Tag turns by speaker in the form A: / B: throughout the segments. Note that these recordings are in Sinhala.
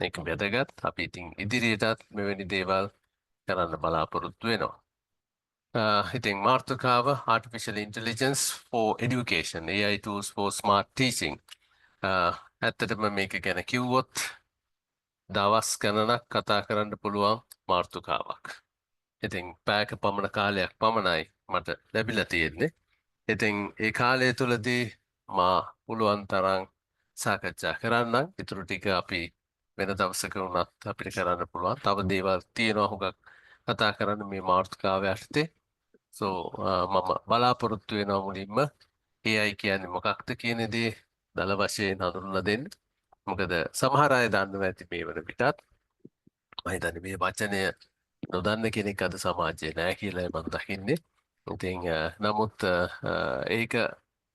A: ඒක වැදගත්. අපි ඉතින් ඉදිරියටත් මෙවැනි දේවල් කරන්න බලාපොරොත්තු වෙනවා. ඉතින් මාර්තුකාව Artificial Intelligence for Education, AI tools for smart teaching. ඇත්තටම මේක ගැන කිව්වොත් දවස් ගණනක් කතා කරන්න පුළුවන් මාර්තුකාවක්. ඉතින් පැයක පමණ කාලයක් පමණයි මට ලැබිලා තියෙන්නේ. ඉතින් ඒ කාලය තුලදී මා පුළුවන් තරම් සාකච්ඡා කරන්නම්. ඊටු ටික අපි වෙන දවසක වුණත් අපිට කරන්න පුළුවන්. තව දේවල් තියෙනවා හුඟක් කතා කරන්න මේ මාතෘකාව යටතේ. මම බලාපොරොත්තු වෙනවා මුලින්ම AI කියන්නේ මොකක්ද කියන දේ දල වශයෙන් හඳුන්වලා දෙන්න. මොකද සමහර අය දන්නවා ඇති මේ වන පිටත්. මම හිතන්නේ මේ වචනය නොදන්න කෙනෙක් අද සමාජයේ නැහැ කියලා මම දකින්නේ. ඉතින් නමුත් ඒක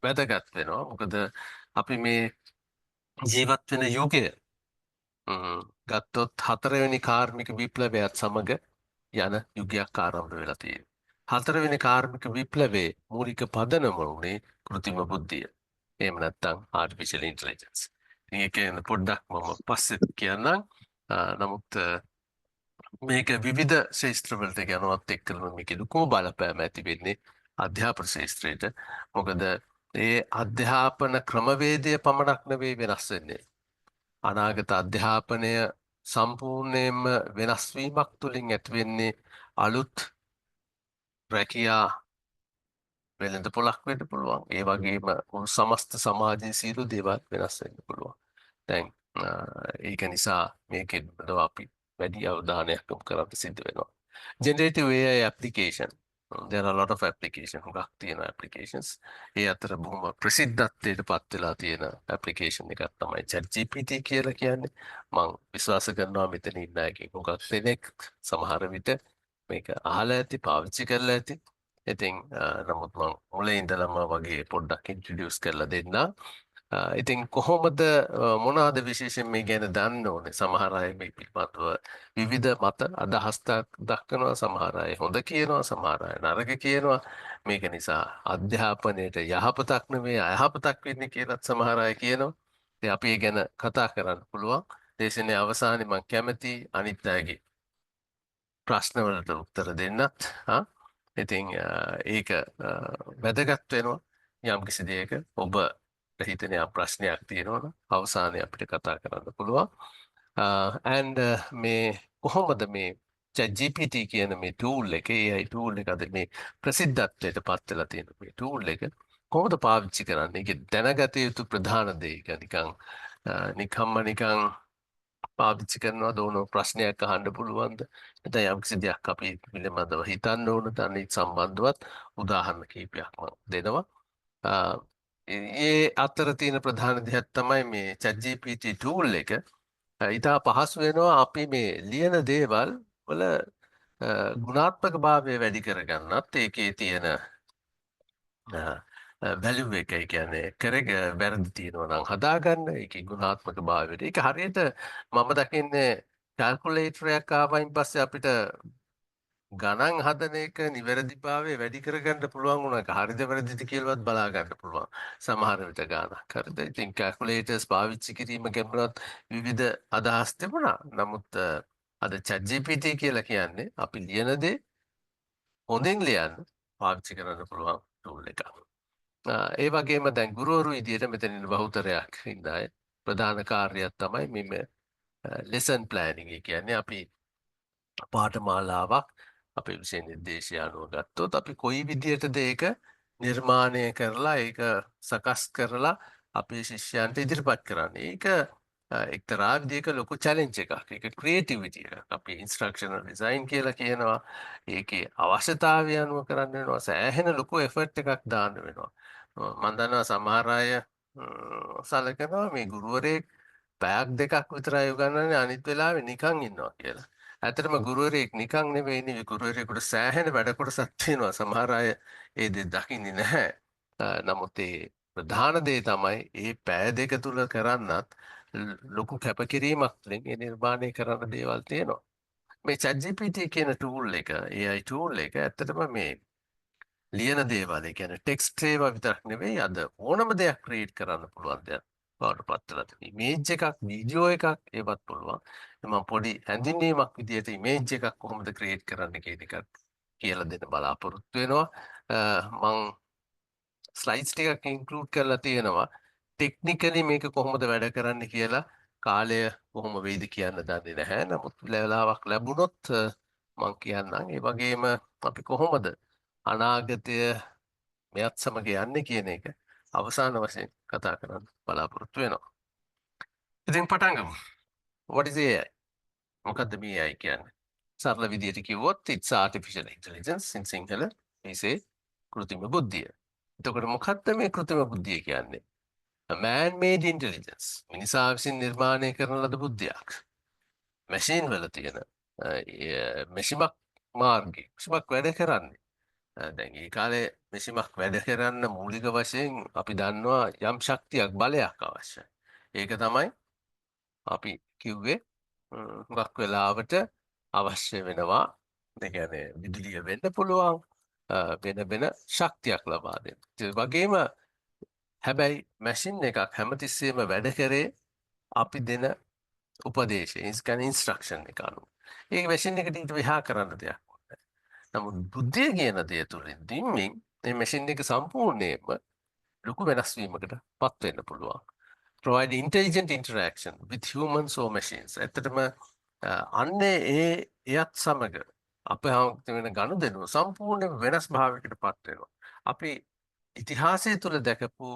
A: වැදගත් වෙනවා. මොකද අපි මේ ජීවත් වෙන යුගය ගත්තොත් හතරවෙනි කාර්මික විප්ලවයත් සමග යන යුගයක් ආරම්භ වෙලා තියෙනවා. හතරවෙනි කාර්මික විප්ලවයේ මූලික පදනම වුණේ කෘත්‍රිම බුද්ධිය. එහෙම නැත්නම් artificial intelligence. ඉතින් ඒක ගැන පොඩ්ඩක් මම පස්සෙත් කියන්නම්. නමුත් මේක විවිධ ශේෂ්ත්‍රවලට යනවත් එක්කම මේක ලොකු බලපෑම ඇති වෙන්නේ අධ්‍යාපන ශේෂ්ත්‍රයට. මොකද ඒ අධ්‍යාපන ක්‍රමවේදය පමණක් නෙවෙයි වෙනස් වෙන්නේ. අනාගත අධ්‍යාපනය සම්පූර්ණයෙන්ම වෙනස් වීමක් තුළින් ඇති වෙන්නේ අලුත් රැකියා වෙළඳපොළක් වෙන්න පුළුවන්. ඒ වගේම සමස්ත සමාජයේ සියලු දේවල් වෙනස් වෙන්න පුළුවන්. දැන් ඒක නිසා මේකෙන් අපි වැඩි අවධානයක් යොමු කරන්න සිද්ධ වෙනවා. Generative AI application. There are a lot of application. හුඟක් තියෙන applications. ඒ අතර බොහොම ප්‍රසිද්ධත්වයට පත් වෙලා තියෙන application එකක් තමයි ChatGPT කියලා කියන්නේ. මම විශ්වාස කරනවා මෙතන ඉන්න අයගෙන් හුඟක් දෙනෙක් සමහර විට මේක අහලා ඇති, පාවිච්චි කරලා ඇති. ඉතින් නමුත් මම මුලින් ඉඳලම වගේ පොඩ්ඩක් ඉන්ට්‍රොඩියුස් කරලා දෙන්නම්. ඉතින් කොහොමද මොනවාද විශේෂයෙන් මේ ගැන දන්න ඕනේ? සමහර අය මේ පිළිබඳව විවිධ මත අදහස් දක්වනවා. සමහර අය හොඳ කියනවා, සමහර අය නරක කියනවා. මේක නිසා අධ්‍යාපනයට යහපතක් නෙවෙයි අයහපතක් වෙන්නේ කියලාත් සමහර අය කියනවා. ඉතින් අපි ඒ ගැන කතා කරන්න පුළුවන්. දේශනේ අවසානයේ මම කැමති අනිත් අයගේ ප්‍රශ්නවලට උත්තර දෙන්නත්. ඉතින් ඒක වැදගත් වෙනවා යම් කිසි දෙයක ඔබ හිතන යම් ප්‍රශ්නයක් තියෙනවනම් අවසානයේ අපිට කතා කරන්න පුළුවන්. and මේ කොහොමද මේ ChatGPT කියන මේ tool එක AI tool එක අද මේ ප්‍රසිද්ධත්වයට පත් වෙලා තියෙන මේ tool එක කොහොමද පාවිච්චි කරන්නේ? ඒක දැනගත යුතු ප්‍රධාන දේ ඒක නිකන් පාවිච්චි කරනවා දෝන ප්‍රශ්නයක් අහන්න පුළුවන්ද? නැත්නම් යම්කිසි දෙයක් අපි පිළිබඳව හිතන්න ඕනද? අනිත් සම්බන්ධවත් උදාහරණ කිහිපයක් මම දෙනවා. ඒ අතර තියෙන ප්‍රධාන දෙයක් තමයි මේ ChatGPT tool එක. ඉතා පහසු වෙනවා අපි මේ ලියන දේවල් වල ගුණාත්මක භාවය වැඩි කරගන්නත් ඒකේ තියෙන වැලියු එක ඒ කියන්නේ කරක වැරදි තියෙනවා නම් හදාගන්න ඒකේ ගුණාත්මක භාවයට. ඒක හරියට මම දකින්නේ කැල්කියුලේටර් එකක් ආවයින් පස්සේ අපිට ගණන් හදන එක නිවැරදිභාවය වැඩි කරගන්න පුළුවන් වුණා. ඒක හරිද වැරදිද කියලාවත් බලා ගන්න පුළුවන්. සමහර විට ගානක්. හරිද? ඉතින් කැල්කියුලේටර්ස් පාවිච්චි කිරීම ගැඹුරත් විවිධ අදහස් තිබුණා. නමුත් අද ChatGPT කියලා කියන්නේ අපි ලියන දේ හොඳින් ලියන්න පාවිච්චි කරන්න පුළුවන් ටූල් එකක්. ඒ වගේම දැන් ගුරුවරු විදියට මෙතනින් බහුතරයක් ඉන්න අය ප්‍රධාන කාර්යයක් තමයි මේ ලෙසන් ප්ලෑනින්. ඒ කියන්නේ අපි පාඨමාලාවක් අපේ විෂය නිර්දේශය අනුව ගත්තොත් අපි කොයි විදියටද ඒක නිර්මාණය කරලා ඒක සකස් කරලා අපේ ශිෂ්‍යයන්ට ඉදිරිපත් කරන්නේ. ඒක එක්තරා විදියක ලොකු චැලෙන්ජ් එකක්. ඒක ක්‍රියේටිවිටි එකක්. අපි ඉන්ස්ට්‍රක්ෂනල් ඩිසයින් කියලා කියනවා. ඒකේ අවශ්‍යතාවය අනුව කරන්න වෙනවා. සෑහෙන ලොකු එෆර්ට් එකක් දාන්න වෙනවා. මම දන්නවා සමහර අය සලකනවා මේ ගුරුවරයෙක් පැයක් දෙකක් විතරයි උගන්වන්නේ අනිත් වෙලාවේ නිකන් ඉන්නවා කියලා. ඇත්තටම ගුරුවරයෙක් නිකන් නෙවෙයිනේ ගුරුවරයෙකුට සෑහෙන වැඩ කොටසක් තියෙනවා. සමහර අය ඒ දේ දකින්නේ නැහැ. නමුත් ඒ ප්‍රධාන දේ තමයි මේ පැය දෙක තුල කරන්නත් ලොකු කැපකිරීමක් තුළින් ඒ නිර්මාණය කරන්න දේවල් තියෙනවා. මේ ChatGPT කියන tool එක AI tool එක ඇත්තටම මේ ලියන දේවල් ඒ කියන්නේ ටෙක්ස්ට් ඒවා විතරක් නෙවෙයි අද ඕනම දෙයක් ක්‍රියේට් කරන්න පුළුවන් දෙයක්. බවට පත් වෙලා තියෙනවා. ඉමේජ් එකක්, වීඩියෝ එකක් ඒවත් පුළුවන්. මම පොඩි හැඳින්වීමක් විදිහට ඉමේජ් එකක් කොහොමද ක්‍රියේට් කරන්න කියන එකත් කියලා දෙන්න බලාපොරොත්තු වෙනවා. මම ස්ලයිඩ්ස් ටිකක් ඉන්ක්ලූඩ් කරලා තියෙනවා. ටෙක්නිකලි මේක කොහොමද වැඩ කරන්න කියලා කාලය කොහොම වෙයිද කියන්න දන්නේ නැහැ. නමුත් වෙලාවක් ලැබුණොත් මම කියන්නම්. ඒ වගේම අපි කොහොමද අනාගතය මෙයත් සමග යන්නේ කියන එක අවසාන වශයෙන් කතා කරන්න බලාපොරොත්තු වෙනවා. ඉතින් පටන් ගමු. What is AI? මොකද්ද මේ AI කියන්නේ? සරල විදියට කිව්වොත් it's artificial intelligence in Sinhala මේසේ කෘත්‍රිම බුද්ධිය. එතකොට මොකක්ද මේ කෘත්‍රිම බුද්ධිය කියන්නේ? A man-made intelligence. මිනිසා විසින් නිර්මාණය කරන ලද බුද්ධියක්. මැෂින් වල තියෙන මැෂිමක් මාර්ගය. මැෂිමක් වැඩ කරන්නේ. දැන් ඒ කාලේ මැෂිමක් වැඩ කරන්න මූලික වශයෙන් අපි දන්නවා යම් ශක්තියක් බලයක් අවශ්‍යයි. ඒක තමයි අපි කිව්වේ හුඟක් වෙලාවට අවශ්‍ය වෙනවා. ඒ කියන්නේ විදුලිය වෙන්න පුළුවන් වෙන ශක්තියක් ලබා දෙන්න. ඒ වගේම හැබැයි මැෂින් එකක් හැමතිස්සෙම වැඩ කරේ අපි දෙන උපදේශය ඉන්ස්ට්‍රක්ෂන් එක අනුව. ඒක මැෂින් එකට ඊට විහා කරන්න දෙයක් නැහැ. නමුත් බුද්ධිය කියන දේ තුළින් දිම්මින් මේ මැෂින් එක සම්පූර්ණයෙන්ම ලොකු වෙනස් වීමකට පත් වෙන්න පුළුවන්. Provide intelligent interaction with humans or machines. ඇත්තටම අන්නේ එයත් සමග අප වෙන ගනුදෙනුව සම්පූර්ණ වෙනස් භාවයකට පත් වෙනවා. අපි ඉතිහාසය තුළ දැකපු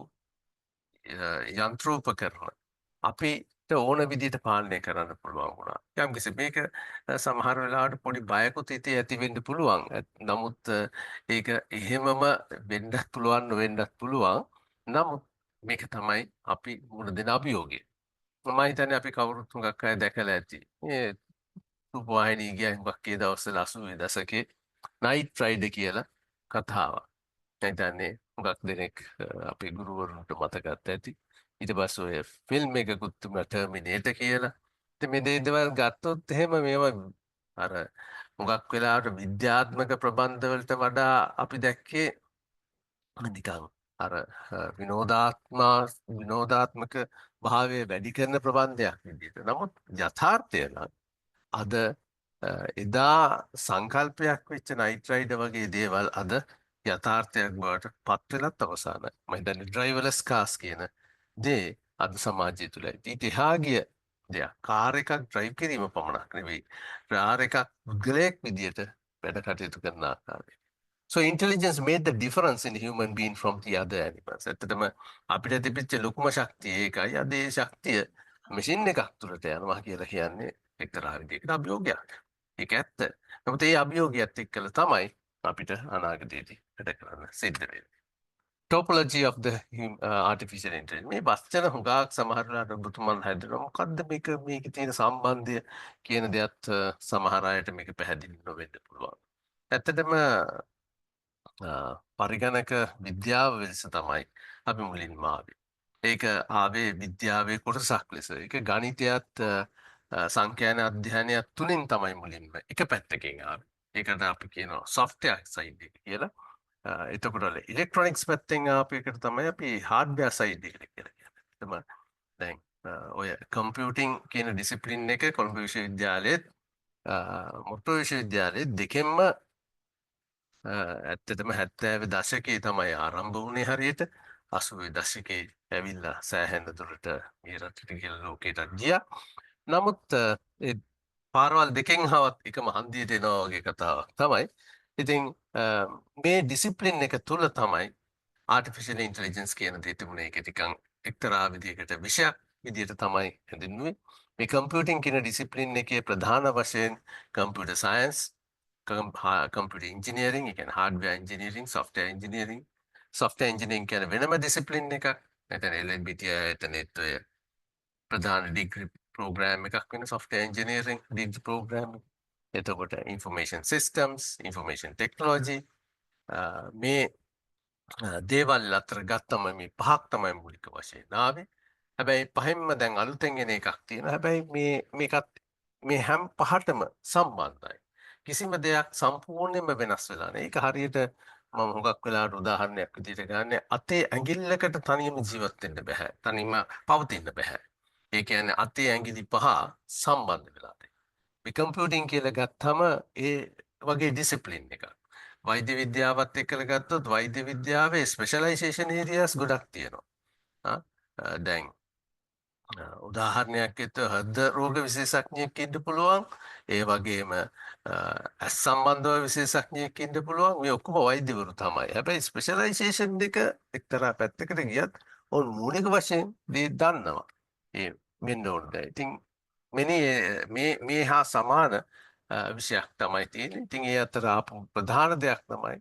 A: යන්ත්‍රෝපකරණ අපිට ඕන විදිහට පාලනය කරන්න පුළුවන් වුණා. යම්කිසි මේක සමහර වෙලාවට පොඩි බයකුත් හිතේ ඇති වෙන්න පුළුවන්. නමුත් ඒක එහෙමම වෙන්නත් පුළුවන් නොවෙන්නත් පුළුවන්. නමුත් මේක තමයි අපි මුණ දෙන අභියෝගය. මම හිතන්නේ අපි කවුරුත් හුඟක් අය දැකලා ඇති. මේ රූපවාහිනී ගියා හුඟක් ඒ දවස්වල 80 දශකේ නයිට් රයිඩර් කියලා කතාවක්. හිතන්නේ හුඟක් දෙනෙක් අපේ ගුරුවරුන්ට මතකත් ඇති. ඊට පස්සේ ඔය ෆිල්ම් එකකුත් තිබුණා ටර්මිනේටර් කියලා. ඉතින් මේ දේවල් ගත්තොත් එහෙම මේවා අර හුඟක් වෙලාවට විද්‍යාත්මක ප්‍රබන්ධ වලට වඩා අපි දැක්කේ නිකන් අර විනෝදාත්මක භාවය වැඩි කරන ප්‍රබන්ධයක් විදිහට. නමුත් යථාර්ථය නම් අද එදා සංකල්පයක් වෙච්ච නයිට් රයිඩර් වගේ දේවල් අද යථාර්ථයක් බවට පත් වෙලත් අවසానයි. මම හිතන්නේ ඩ්‍රයිවර්ලස් කාර්ස් කියන දේ අද සමාජය තුළ ඊට එහා ගිය දෙයක්. කාර් එකක් ඩ්‍රයිව් කිරීම පමණක් නෙවෙයි. කාර් එකක් පුද්ගලයෙක් විදියට වැඩ කටයුතු කරන ආකාරය. So intelligence made the difference in human being from the other animals. ඇත්තටම අපිට තිබිච්ච ලොකුම ශක්තිය ඒකයි. අද ඒ ශක්තිය මැෂින් එකක් තුළට යනවා කියලා කියන්නේ එක්තරා විදිහකට අභියෝගයක්. ඒක ඇත්ත. නමුත් ඒ අභියෝගයත් එක්කලා තමයි අපිට අනාගතයේදී වැඩ කරන්න සිද්ධ වෙන්නේ. Topology of the artificial intelligence. මේ වචන හුඟක් සමහර වෙලාවට ඔබතුමන් හැදෙනවා. මොකද්ද මේකේ තියෙන සම්බන්ධය කියන දෙයත් සමහර අයට මේක පැහැදිලි නොවෙන්න පුළුවන්. ඇත්තටම පරිගණක විද්‍යාව ලෙස තමයි අපි මුලින්ම ආවේ. ඒක ආවේ විද්‍යාවේ කොටසක් ලෙස. ඒක ගණිතයත් සංඛ්‍යාන අධ්‍යයනයත් තුලින් තමයි මුලින්ම එක පැත්තකින් ආවේ. ඒකට අපි කියනවා software side එක කියලා. එතකොට ඉලෙක්ට්‍රොනික්ස් පැත්තෙන් ආපු එකට තමයි අපි hardware side එක කියලා කියන්නේ. දැන් ඔය කම්පියුටිං කියන ඩිසිප්ලින් එක කොළඹ විශ්වවිද්‍යාලයේත් මොටෝ විශ්වවිද්‍යාලයේ දෙකෙන්ම ඇත්තටම 70 දශකයේ තමයි ආරම්භ වුණේ හරියට 80 දශකයේ ඇවිල්ලා සෑහෙන දුරට මේ රටට කියලා ලෝකයට ගියා. නමුත් ඒ පාරවල් දෙකෙන් හවත් එකම හන්දියට එනවා වගේ කතාවක් තමයි. ඉතින් මේ ඩිසිප්ලින් එක තුල තමයි ආටිෆිෂල් ඉන්ටෙලිජන්ස් කියන දේ තිබුණේ. ඒක ටිකක් එක්තරා විදිහකට විෂයක් විදිහට තමයි හැඳින්වුවේ. මේ කම්පියුටිං කියන ඩිසිප්ලින් එකේ ප්‍රධාන වශයෙන් computer science computer engineering, you can hardware engineering, software engineering. Software engineering කියන වෙනම discipline එකක්. එතන LNBT එතනෙත් ඔය ප්‍රධාන degree program එකක් වෙන software engineering degree program. එතකොට information systems, information technology මේ දේවල් අතර ගත්තම මේ පහක් තමයි මූලික වශයෙන් ආවේ. හැබැයි පහෙන්ම දැන් අලුතෙන් එන එකක් තියෙනවා. හැබැයි මේකත් මේ හැම පහටම සම්බන්ධයි. කිසිම දෙයක් සම්පූර්ණයෙන්ම වෙනස් වෙලා නැහැ. ඒක හරියට මම හුඟක් වෙලාවට උදාහරණයක් විදිහට ගන්න අතේ ඇඟිල්ලකට තනියම ජීවත් වෙන්න බෑ. තනියම පවතින්න බෑ. ඒ කියන්නේ අතේ ඇඟිලි පහ සම්බන්ධ වෙලා තියෙනවා. මේ කම්පියුටිං කියලා ගත්තම ඒ වගේ ඩිසිප්ලින් එකක්. වෛද්‍ය විද්‍යාවත් එක්කලා ගත්තොත් වෛද්‍ය විද්‍යාවේ ස්පෙෂලායිසේෂන් ඒරියාස් ගොඩක් තියෙනවා. දැන් උදාහරණයක් ඇත්ත හෘද රෝග විශේෂඥයෙක් ඉන්න පුළුවන්. ඒ වගේම ඇස් සම්බන්ධව විශේෂඥයෙක් ඉන්න පුළුවන්. මේ ඔක්කොම වෛද්‍යවරු තමයි. හැබැයි ස්පෙෂලායිසේෂන් දෙක එක්තරා පැත්තකට ගියත් ඔවුන් මූලික වශයෙන් දේ දන්නවා. ඒ වෙන්න ඕනේ. ඉතින් මේ හා සමාන විෂයක් තමයි තියෙන්නේ. ඉතින් ඒ අතර ආපු ප්‍රධාන දෙයක් තමයි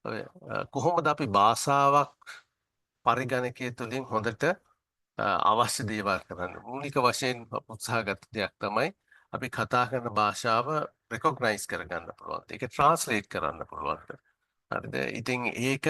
A: ඔය කොහොමද අපි භාෂාවක් පරිගණකයේ තුලින් හොඳට අවශ්‍ය දේවල් කරන්න. මූලික වශයෙන් උත්සාහගත දෙයක් තමයි අපි කතා කරන භාෂාව රෙකොග්නයිස් කරගන්න පුළුවන්. ඒක ට්‍රාන්ස්ලේට් කරන්න පුළුවන්. හරිද? ඉතින් ඒක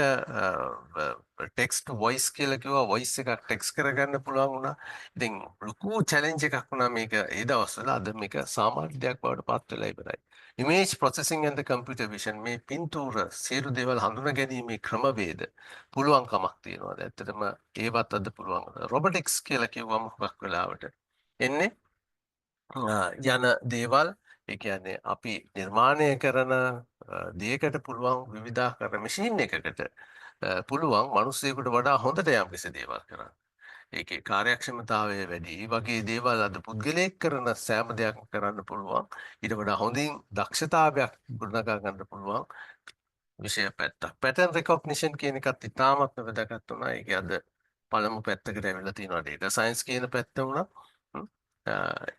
A: ටෙක්ස්ට් ටු වොයිස් කියලා කිව්වා වොයිස් එකක් ටෙක්ස්ට් කරගන්න පුළුවන් වුණා. ඉතින් ලොකු චැලෙන්ජ් එකක් වුණා මේක ඒ දවස්වල. අද මේක සාමාන්‍ය දෙයක් බවට පත් වෙලා ඉවරයි. Image processing and the computer vision මේ පින්තූර සියලු දේවල් හඳුනා ගැනීමේ ක්‍රමවේද පුළුවන්කමක් තියෙනවා. ඇත්තටම ඒවත් අද පුළුවන්. රොබොටික්ස් කියලා කිව්වම හුඟක් වෙලාවට එන්නේ යන දේවල් ඒ කියන්නේ අපි නිර්මාණය කරන දෙයකට පුළුවන් විවිධාකාර මැෂින් එකකට පුළුවන් මිනිස්සෙකුට වඩා හොඳට යම්කිසි දේවල් කරන්න. ඒකේ කාර්යක්ෂමතාවය වැඩි. ඒ වගේ දේවල් අද පුද්ගලයෙක් කරන සෑම දෙයක්ම කරන්න පුළුවන්. ඊට වඩා හොඳින් දක්ෂතාවයක් ගොඩනගා ගන්න පුළුවන් විෂය පැත්තක්. පැටර්න් රෙකොග්නිෂන් කියන එකත් ඉතාමත් වැදගත් වුණා. ඒක අද පළමු පැත්තකට ඇවිල්ලා තියෙනවා ඩේටා සයන්ස් කියන පැත්ත වුණා.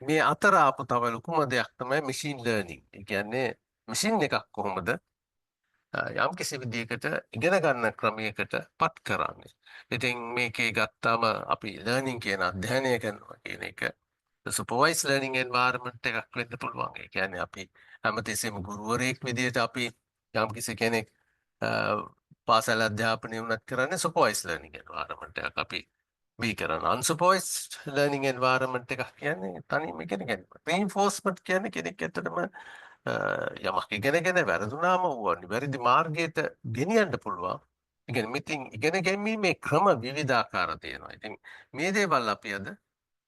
A: මේ අතර ආපු තව ලොකුම දෙයක් තමයි මැෂින් ලර්නින්. ඒ කියන්නේ මැෂින් එකක් කොහොමද යම් කිසි විදිහකට ඉගෙන ගන්න ක්‍රමයකට පත් කරන්නේ. ඉතින් මේකේ ගත්තාම අපි ලර්නින් කියන අධ්‍යයනය කරනවා කියන එක සුපර්වයිස් ලර්නින් එන්වයරන්මන්ට් එකක් වෙන්න පුළුවන්. ඒ කියන්නේ අපි හැමතිස්සෙම ගුරුවරයෙක් විදිහට අපි යම් කිසි කෙනෙක් පාසල් අධ්‍යාපනය වුණත් කරන්නේ සුපර්වයිස් ලර්නින් එන්වයරන්මන්ට් එකක්. අපි මේ කරන අන්සුපර්වයිස්ඩ් ලර්නින් එන්වයරන්මන්ට් එකක් කියන්නේ තනියම ඉගෙන ගැනීම. රීන්ෆෝස්මන්ට් කියන්නේ කෙනෙක් ඇත්තටම යමක් ඉගෙනගෙන වැරදුනාම ඌව නිවැරදි මාර්ගයට ගෙනියන්න පුළුවන්. ඒ කියන්නේ මිතින් ඉගෙන ගැනීමේ ක්‍රම විවිධාකාර තියෙනවා. ඉතින් මේ දේවල් අපි අද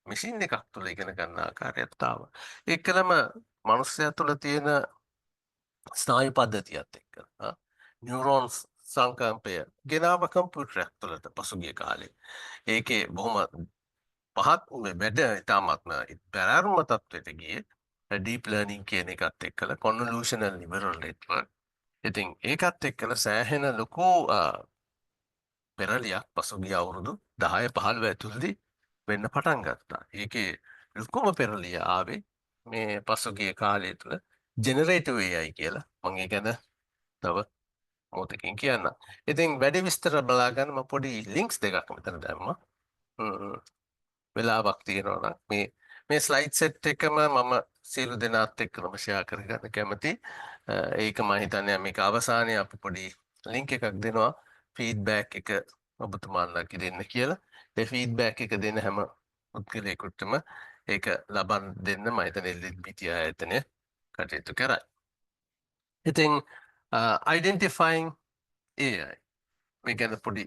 A: මැෂින් එකක් තුළ ඉගෙන ගන්න ආකාරයට තාම. ඒකලම මනුස්සයා තුළ තියෙන ස්නායු පද්ධතියත් එක්ක නියුරෝන්ස් සංකම්පය ගෙනාව කම්පියුටරයක් තුළට පසුගිය කාලේ. ඒකේ බොහොම පහත් වැඩ ඉතාමත්ම බැරෑරුම තත්ත්වයට ගියේ ඩීප් ලර්නින් කියන එකත් එක්කලා කොන්වලූෂනල් නිවරල් නෙට්වර්ක්. ඉතින් ඒකත් එක්කලා සෑහෙන ලොකු පෙරලියක් පසුගිය අවුරුදු 10 15 ඇතුළතදී වෙන්න පටන් ගත්තා. ඒකේ ලොකුම පෙරලිය ආවේ මේ පසුගිය කාලය තුළ ජෙනරේටිව් AI කියලා. මම ඒ ගැන තව මොහොතකින් කියන්නම්. ඉතින් වැඩි විස්තර බලා ගන්න මම පොඩි ලින්ක්ස් දෙකක් මෙතන දැම්මා. වෙලාවක් තියෙනවා නම් මේ ස්ලයිඩ් සෙට් එකම මම සියලු දෙනාත් එක්කම ෂෙයා කරගන්න කැමතියි. ඒක මම හිතන්නේ මේක අවසානයේ අපි පොඩි ලින්ක් එකක් දෙනවා ෆීඩ්බැක් එක ඔබතුමාලට දෙන්න කියලා. ඒ ෆීඩ්බැක් එක දෙන හැම පුද්ගලයෙකුටම ඒක ලබන් දෙන්න මම හිතන්නේ LBT ආයතනය කටයුතු කරයි. ඉතින් identifying AI මේ ගැන පොඩි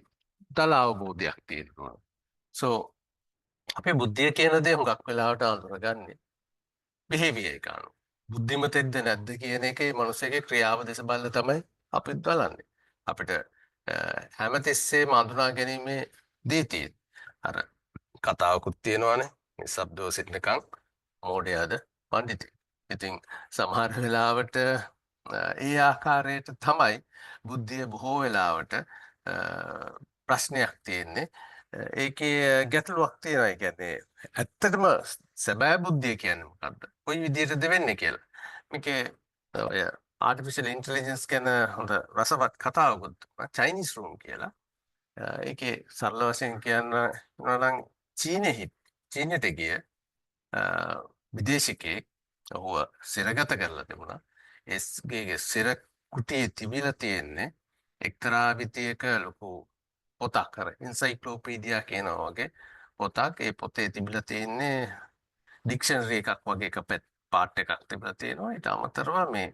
A: දල අවබෝධයක් තියෙනවා. So අපේ බුද්ධිය කියන දේ හුඟක් වෙලාවට අඳුරගන්නේ behavior එක අනුව. බුද්ධිමතෙක්ද නැද්ද කියන එකේ මනුස්සයෙක්ගේ ක්‍රියාව දෙස බලලා තමයි අපිත් බලන්නේ. අපිට හැමතිස්සෙම අඳුනා ගැනීමේ දේ තියෙන. අර කතාවකුත් තියෙනවානේ. නිස්සබ්දව සිටිනකම් මෝඩයාද පඬිතෙක්. ඉතින් සමහර වෙලාවට ඒ ආකාරයට තමයි බුද්ධිය බොහෝ වෙලාවට ප්‍රශ්නයක් තියෙන්නේ. ඒකේ ගැටලුවක් තියෙනවා. ඒ කියන්නේ ඇත්තටම සැබෑ බුද්ධිය කියන්නේ මොකද්ද? කොයි විදිහටද වෙන්නේ කියලා. මේකේ ඔය ආටිෆිෂල් ඉන්ටෙලිජන්ස් ගැන හොඳ රසවත් කතාවකුත් චයිනීස් රූම් කියලා. ඒකේ සරල වශයෙන් කියන්න නම් චීනෙට ගිය විදේශිකයෙක් ඔහුව සිරගත කරලා තිබුණා. ඒගේ සිර කුටියේ තිබිලා තියෙන්නේ එක්තරා විදියක ලොකු පොතක් අර එන්සයික්ලෝපීඩියා කියනවා වගේ පොතක්. ඒ පොතේ තිබිලා තියෙන්නේ ඩික්ෂනරි එකක් වගේ එක පාර්ට් එකක් තිබිලා තියෙනවා. ඊට අමතරව මේ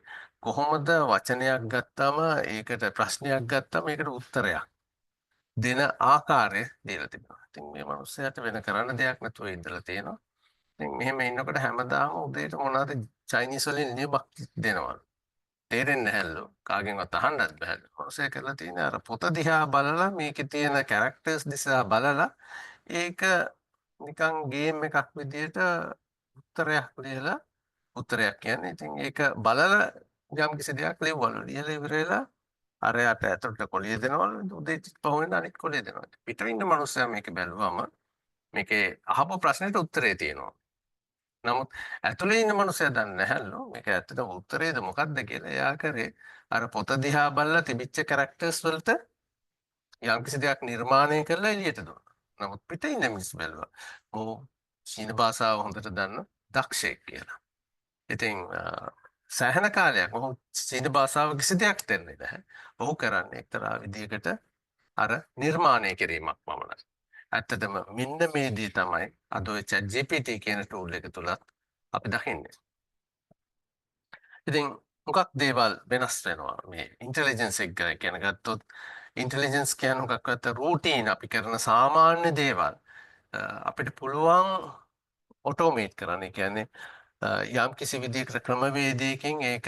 A: කොහොමද වචනයක් ගත්තාම ඒකට ප්‍රශ්නයක් ගත්තාම ඒකට උත්තරයක් දෙන ආකාරය දීලා තිබෙනවා. ඉතින් මේ මිනිස්සයාට වෙන කරන්න දෙයක් නැතුව ඉඳලා තියෙනවා. ඉතින් මෙහෙම ඉන්නකොට හැමදාම උදේට මොනවාද චයිනීස් වලින් ලියුමක් දෙනවා. තේරෙන්නේ නැහැලු. කාගෙන්වත් අහන්නත් බැහැලු. මොනසේ කරලා තියෙන්නේ අර පොත දිහා බලලා මේකේ තියෙන කැරක්ටර්ස් දිහා බලලා ඒක නිකන් ගේම් එකක් විදියට උත්තරයක් ලියලා උත්තරයක් කියන්නේ ඉතින් ඒක බලලා යම් කිසි දෙයක් ලියවලු. ලියලා ඉවර වෙලා අරයට ඇතුළට කොළිය දෙනවලු උදේ පහුවෙන්ද අනිත් කොළිය දෙනවා. පිටර ඉන්න මනුස්සයා මේක බැලුවම මේකේ අහපු ප්‍රශ්නෙට උත්තරේ තියෙනවා. නමුත් ඇතුලේ ඉන්න මනුස්සයා දන්නේ නැහැලු මේක ඇත්තටම උත්තරේද මොකක්ද කියලා. එයා කරේ අර පොත දිහා බලලා තිබිච්ච කැරක්ටර්ස් වලට යම්කිසි දෙයක් නිර්මාණය කරලා එළියට දුන්නා. නමුත් පිටේ ඉන්න මිනිස්සු බැලුවා. ඔහු චීන භාෂාව හොඳට දන්න දක්ෂයෙක් කියලා. ඉතින් සෑහෙන කාලයක් ඔහු චීන භාෂාව කිසි දෙයක් දන්නේ නැහැ. ඔහු කරන්නේ එක්තරා විදියකට අර නිර්මාණය කිරීමක් පමණයි. ඇත්තටම මෙන්න මේ දේ තමයි අද ඔය chat GPT කියන ටූල් එක තුලත් අපි දකින්නේ. ඉතින් මොකක් දේවල් වෙනස් වෙනවා මේ ඉන්ටෙලිජන්ස් එක ගැන ගත්තොත් ඉන්ටෙලිජන්ස් කියන මොකක්වත් රූටීන් අපි කරන සාමාන්‍ය දේවල් අපිට පුළුවන් ඔටෝමේට් කරන්න. ඒ කියන්නේ යම් කිසි විදිහකට ක්‍රමවේදයකින් ඒක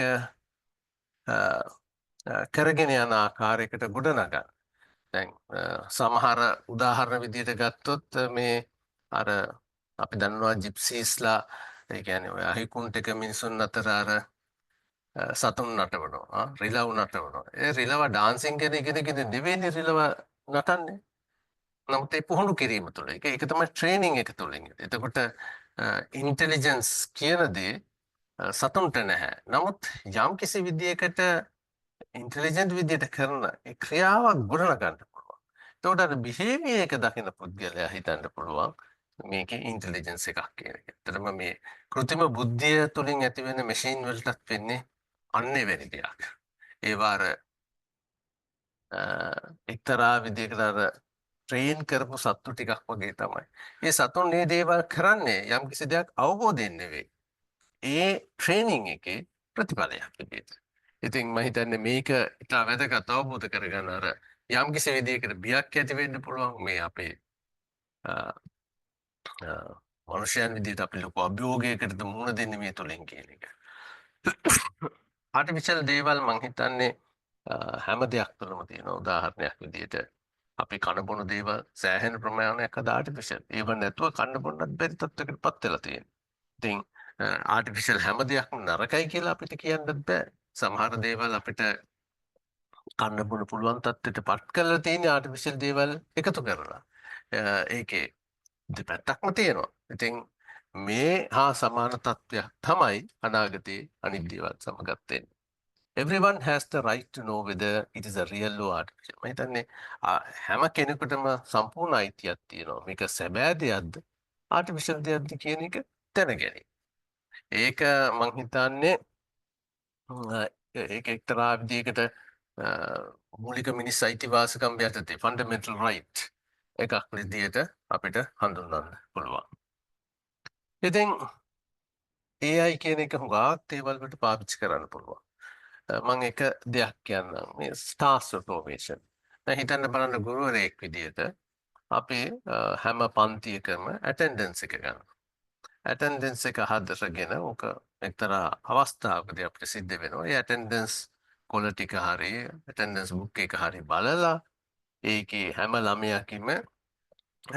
A: කරගෙන යන ආකාරයකට ගොඩනගන්න. දැන් සමහර උදාහරණ විදිහට ගත්තොත් මේ අර අපි දන්නවා ජිප්සීස්ලා ඒ කියන්නේ ඔය අහිකුන්ට එක මිනිසුන් අතර අර සතුන් නටවනවා රිලව් නටවනවා. ඒ රිලව ඩාන්සින් ගැන ඉගෙනගෙන නෙවෙයි රිලව නටන්නේ. නමුත් ඒ පුහුණු කිරීම තුළ ඒක තමයි ට්‍රේනින් එක තුළින්. එතකොට ඉන්ටෙලිජන්ස් කියන දේ සතුන්ට නැහැ. නමුත් යම් කිසි විදියකට ඉන්ටෙලිජන්ට් විදියට කරන ඒ ක්‍රියාවක් ගොඩනගන්න පුළුවන්. එතකොට අර බිහේවියර් එක දකින පුද්ගලයා හිතන්න පුළුවන් මේකේ ඉන්ටෙලිජන්ස් එකක් කියන එක. ඇත්තටම මේ කෘත්‍රිම බුද්ධිය තුළින් ඇතිවෙන මැෂින් වලටත් වෙන්නේ අන්න එවැනි දෙයක්. ඒවා අර එක්තරා විදියකට අර ට්‍රේන් කරපු සත්තු ටිකක් වගේ තමයි. ඒ සතුන් මේ දේවල් කරන්නේ යම් කිසි දෙයක් අවබෝධයෙන් නෙවෙයි. ඒ ට්‍රේනින් එකේ ප්‍රතිඵලයක් විදියට. ඉතින් මම හිතන්නේ මේක ඉතා වැදගත් අවබෝධ කරගන්න අර යම් කිසි විදියකට බියක් ඇති වෙන්න පුළුවන් මේ අපේ මනුෂ්‍යයන් විදිහට අපි ලොකු අභියෝගයකටද මුහුණ දෙන්නේ මේ තුලින් කියන එක. ආටිෆිෂල් දේවල් මං හිතන්නේ හැම දෙයක් තුළම තියෙන උදාහරණයක් විදිහට අපි කන බොන දේවල් සෑහෙන ප්‍රමාණයක් අද ආටිෆිෂල්. ඒව නැතුව කන්න බොන්නත් බැරි තත්ත්වයකට පත් වෙලා තියෙනවා. ඉතින් ආටිෆිෂල් හැම දෙයක්ම නරකයි කියලා අපිට කියන්නත් බෑ. සමහර දේවල් අපිට කන්න බොන පුළුවන් තත්ත්වයට පත් කරලා තියෙන ආටිෆිෂල් දේවල් එකතු කරලා. ඒකේ දෙපැත්තක්ම තියෙනවා. ඉතින් මේ හා සමාන තත්ත්වයක් තමයි අනාගතයේ අනිත් දේවල් සමගත් වෙන්නේ. Everyone has the right to know whether it is a real or artificial. මම හිතන්නේ හැම කෙනෙකුටම සම්පූර්ණ අයිතියක් තියෙනවා. මේක සැබෑ දෙයක්ද ආටිෆිෂල් දෙයක්ද කියන එක දැනගැනීම. ඒක මං හිතන්නේ ඒක එක්තරා විදිහකට මූලික මිනිස් අයිතිවාසිකම් යටතේ ෆන්ඩමෙන්ටල් රයිට් එකක් විදිහට අපිට හඳුන්වන්න පුළුවන්. ඉතින් AI කියන එක හුඟක් දේවල් වලට පාවිච්චි කරන්න පුළුවන්. මම එක දෙයක් කියන්නම් මේ ස්ටාර්ස් ඔටෝමේෂන්. දැන් හිතන්න බලන්න ගුරුවරයෙක් විදිහට අපි හැම පන්තියකම ඇටෙන්ඩන්ස් එක ගන්නවා. ඇටෙන්ඩන්ස් එක හදරගෙන ඕක එක්තරා අවස්ථාවකදී අපිට සිද්ධ වෙනවා. ඒ ඇටෙන්ඩන්ස් කොළ ටික හරි ඇටෙන්ඩන්ස් බුක් එක හරි බලලා ඒකේ හැම ළමයාකින්ම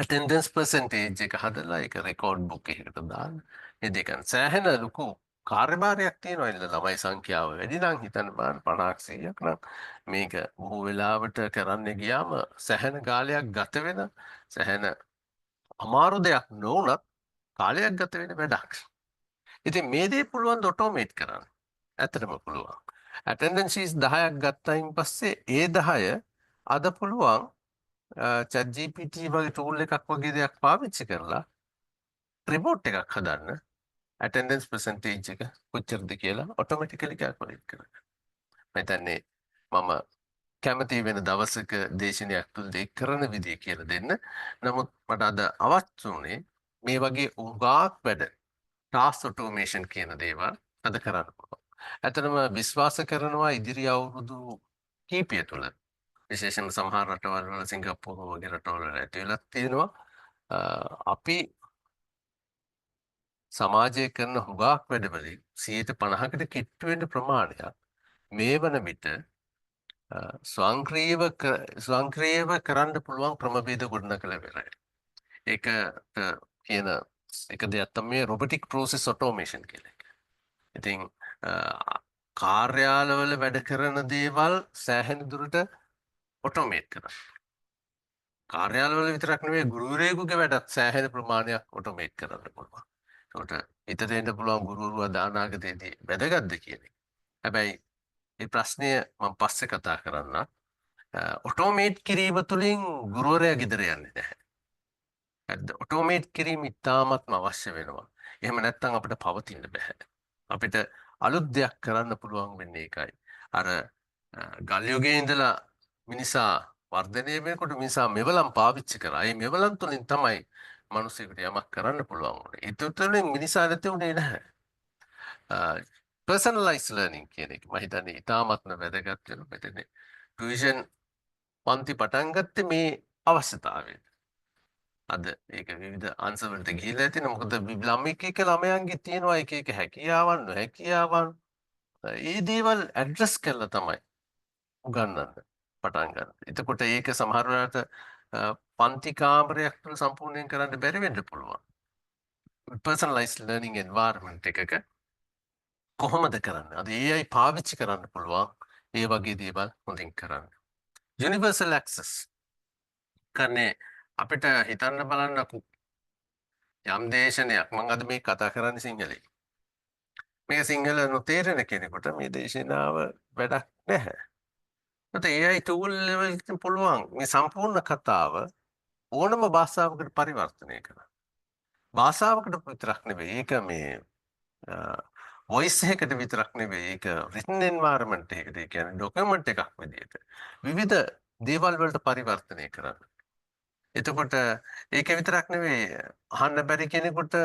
A: ඇටෙන්ඩන්ස් පර්සන්ටේජ් එක හදලා ඒක රෙකෝඩ් බුක් එකකට දාන්න. ඒ දෙක සෑහෙන ලොකු කාර්යභාරයක් තියෙනවා. ඉතින් ළමයි සංඛ්‍යාව වැඩි නම් හිතන්න බලන්න 50ක් 100ක් නම් මේක බොහෝ වෙලාවට කරන්න ගියාම සෑහෙන කාලයක් ගත වෙන සෑහෙන අමාරු දෙයක් නොවුනත් කාලයක් ගත වෙන වැඩක්. ඉතින් මේ දේ පුළුවන් ඔටෝමේට් කරන්න. ඇත්තටම පුළුවන්. ඇටෙන්ඩන්ස් 10ක් ගත්තයින් පස්සේ ඒ 10 අද පුළුවන් chat GPT වගේ ටූල් එකක් වගේ දෙයක් පාවිච්චි කරලා රිපෝට් එකක් හදන්න attendance percentage එක කොච්චරද කියලා ඔටෝමැටිකලි කැල්කියුලේට් කරගන්න. මම හිතන්නේ මම කැමති වෙන දවසක දේශනයක් තුලදී කරන විදිය කියලා දෙන්න. නමුත් මට අද අවශ්‍ය වුණේ මේ වගේ උගාක් වැඩ ටාස්ක් ඔටෝමේෂන් කියන දේවල් අද කරන්න පුළුවන්. ඇත්තටම විශ්වාස කරනවා ඉදිරි අවුරුදු කීපය තුළ විශේෂයෙන්ම සමහර රටවල් වල සිංගප්පූරු වගේ රටවල් වල ඇති වෙලා තියෙනවා. අපි සමාජය කරන හුඟක් වැඩවලින් 50%කට කිට්ටු වෙන ප්‍රමාණයක් මේ වන විට ස්වංක්‍රීයව කරන්න පුළුවන් ක්‍රමවේද ගොඩනගලා ඉවරයි. ඒකට කියන එක දෙයක් තමයි robotic process automation කියලා එක. ඉතින් කාර්යාලවල වැඩ කරන දේවල් සෑහෙන දුරට ඔටෝමේට් කරනවා. කාර්යාලවල විතරක් නෙවෙයි ගුරුවරයෙකුගේ වැඩත් සෑහෙන ප්‍රමාණයක් ඔටෝමේට් කරන්න පුළුවන්. ඒකට හිතට එන්න පුළුවන් ගුරුවරුවා දානාගතයේදී වැදගත්ද කියන එක. හැබැයි මේ ප්‍රශ්නය මම පස්සේ කතා කරන්න. ඔටෝමේට් කිරීම තුළින් ගුරුවරයා ගෙදර යන්නේ නැහැ. ඔටෝමේට් කිරීම ඉතාමත්ම අවශ්‍ය වෙනවා. එහෙම නැත්නම් අපිට පවතින්න බෑ. අපිට අලුත් දෙයක් කරන්න පුළුවන් වෙන්නේ ඒකයි. අර ගල් යුගයේ ඉඳලා මිනිසා වර්ධනය වෙනකොට මිනිසා මෙවලම් පාවිච්චි කරා. ඒ මෙවලම් තුලින් තමයි මිනිසෙකුට යමක් කරන්න පුළුවන් වුනේ. ඒ තුලින් මිනිසා නැති වුණේ නැහැ. පර්සනලයිස් ලර්නින් කියන එක මම හිතන්නේ ඉතාමත්ම වැදගත් වෙනවා. මෙතන ටියුෂන් පන්ති පටන් ගත්තේ මේ අවශ්‍යතාවයෙන්. අද ඒක විවිධ අංශවලට ගිහිලා ඇතින මොකද ළමෙක් එක ළමයන්ගේ තියෙනවා එක එක හැකියාවන් නොහැකියාවන් ඒ දේවල් ඇඩ්‍රස් කරලා තමයි උගන්වන්න පටන් ගන්න. එතකොට ඒක සමහර වෙලාවට පන්ති කාමරයක් තුළ සම්පූර්ණයෙන් කරන්න බැරි වෙන්න පුළුවන්. personalized learning environment එකක කොහොමද කරන්නේ? අද AI පාවිච්චි කරන්න පුළුවන් ඒ වගේ දේවල් හොඳින් කරන්න. universal access කන්නේ අපිට හිතන්න බලන්න යම් දේශනයක් මම අද මේ කතා කරන්නේ සිංහලෙන්. මේක සිංහල නොතේරෙන කෙනෙකුට මේ දේශනාව වැඩක් නැහැ. ඒත් AI tool වලින් පුළුවන් මේ සම්පූර්ණ කතාව ඕනම භාෂාවකට පරිවර්තනය කරන්න. භාෂාවකට විතරක් නෙවෙයි ඒක මේ voice එකකට විතරක් නෙවෙයි ඒක written environment එකකට ඒ කියන්නේ document එකක් විදියට විවිධ දේවල් වලට පරිවර්තනය කරන්න. එතකොට ඒක විතරක් නෙවෙයි අහන්න බැරි කෙනෙකුට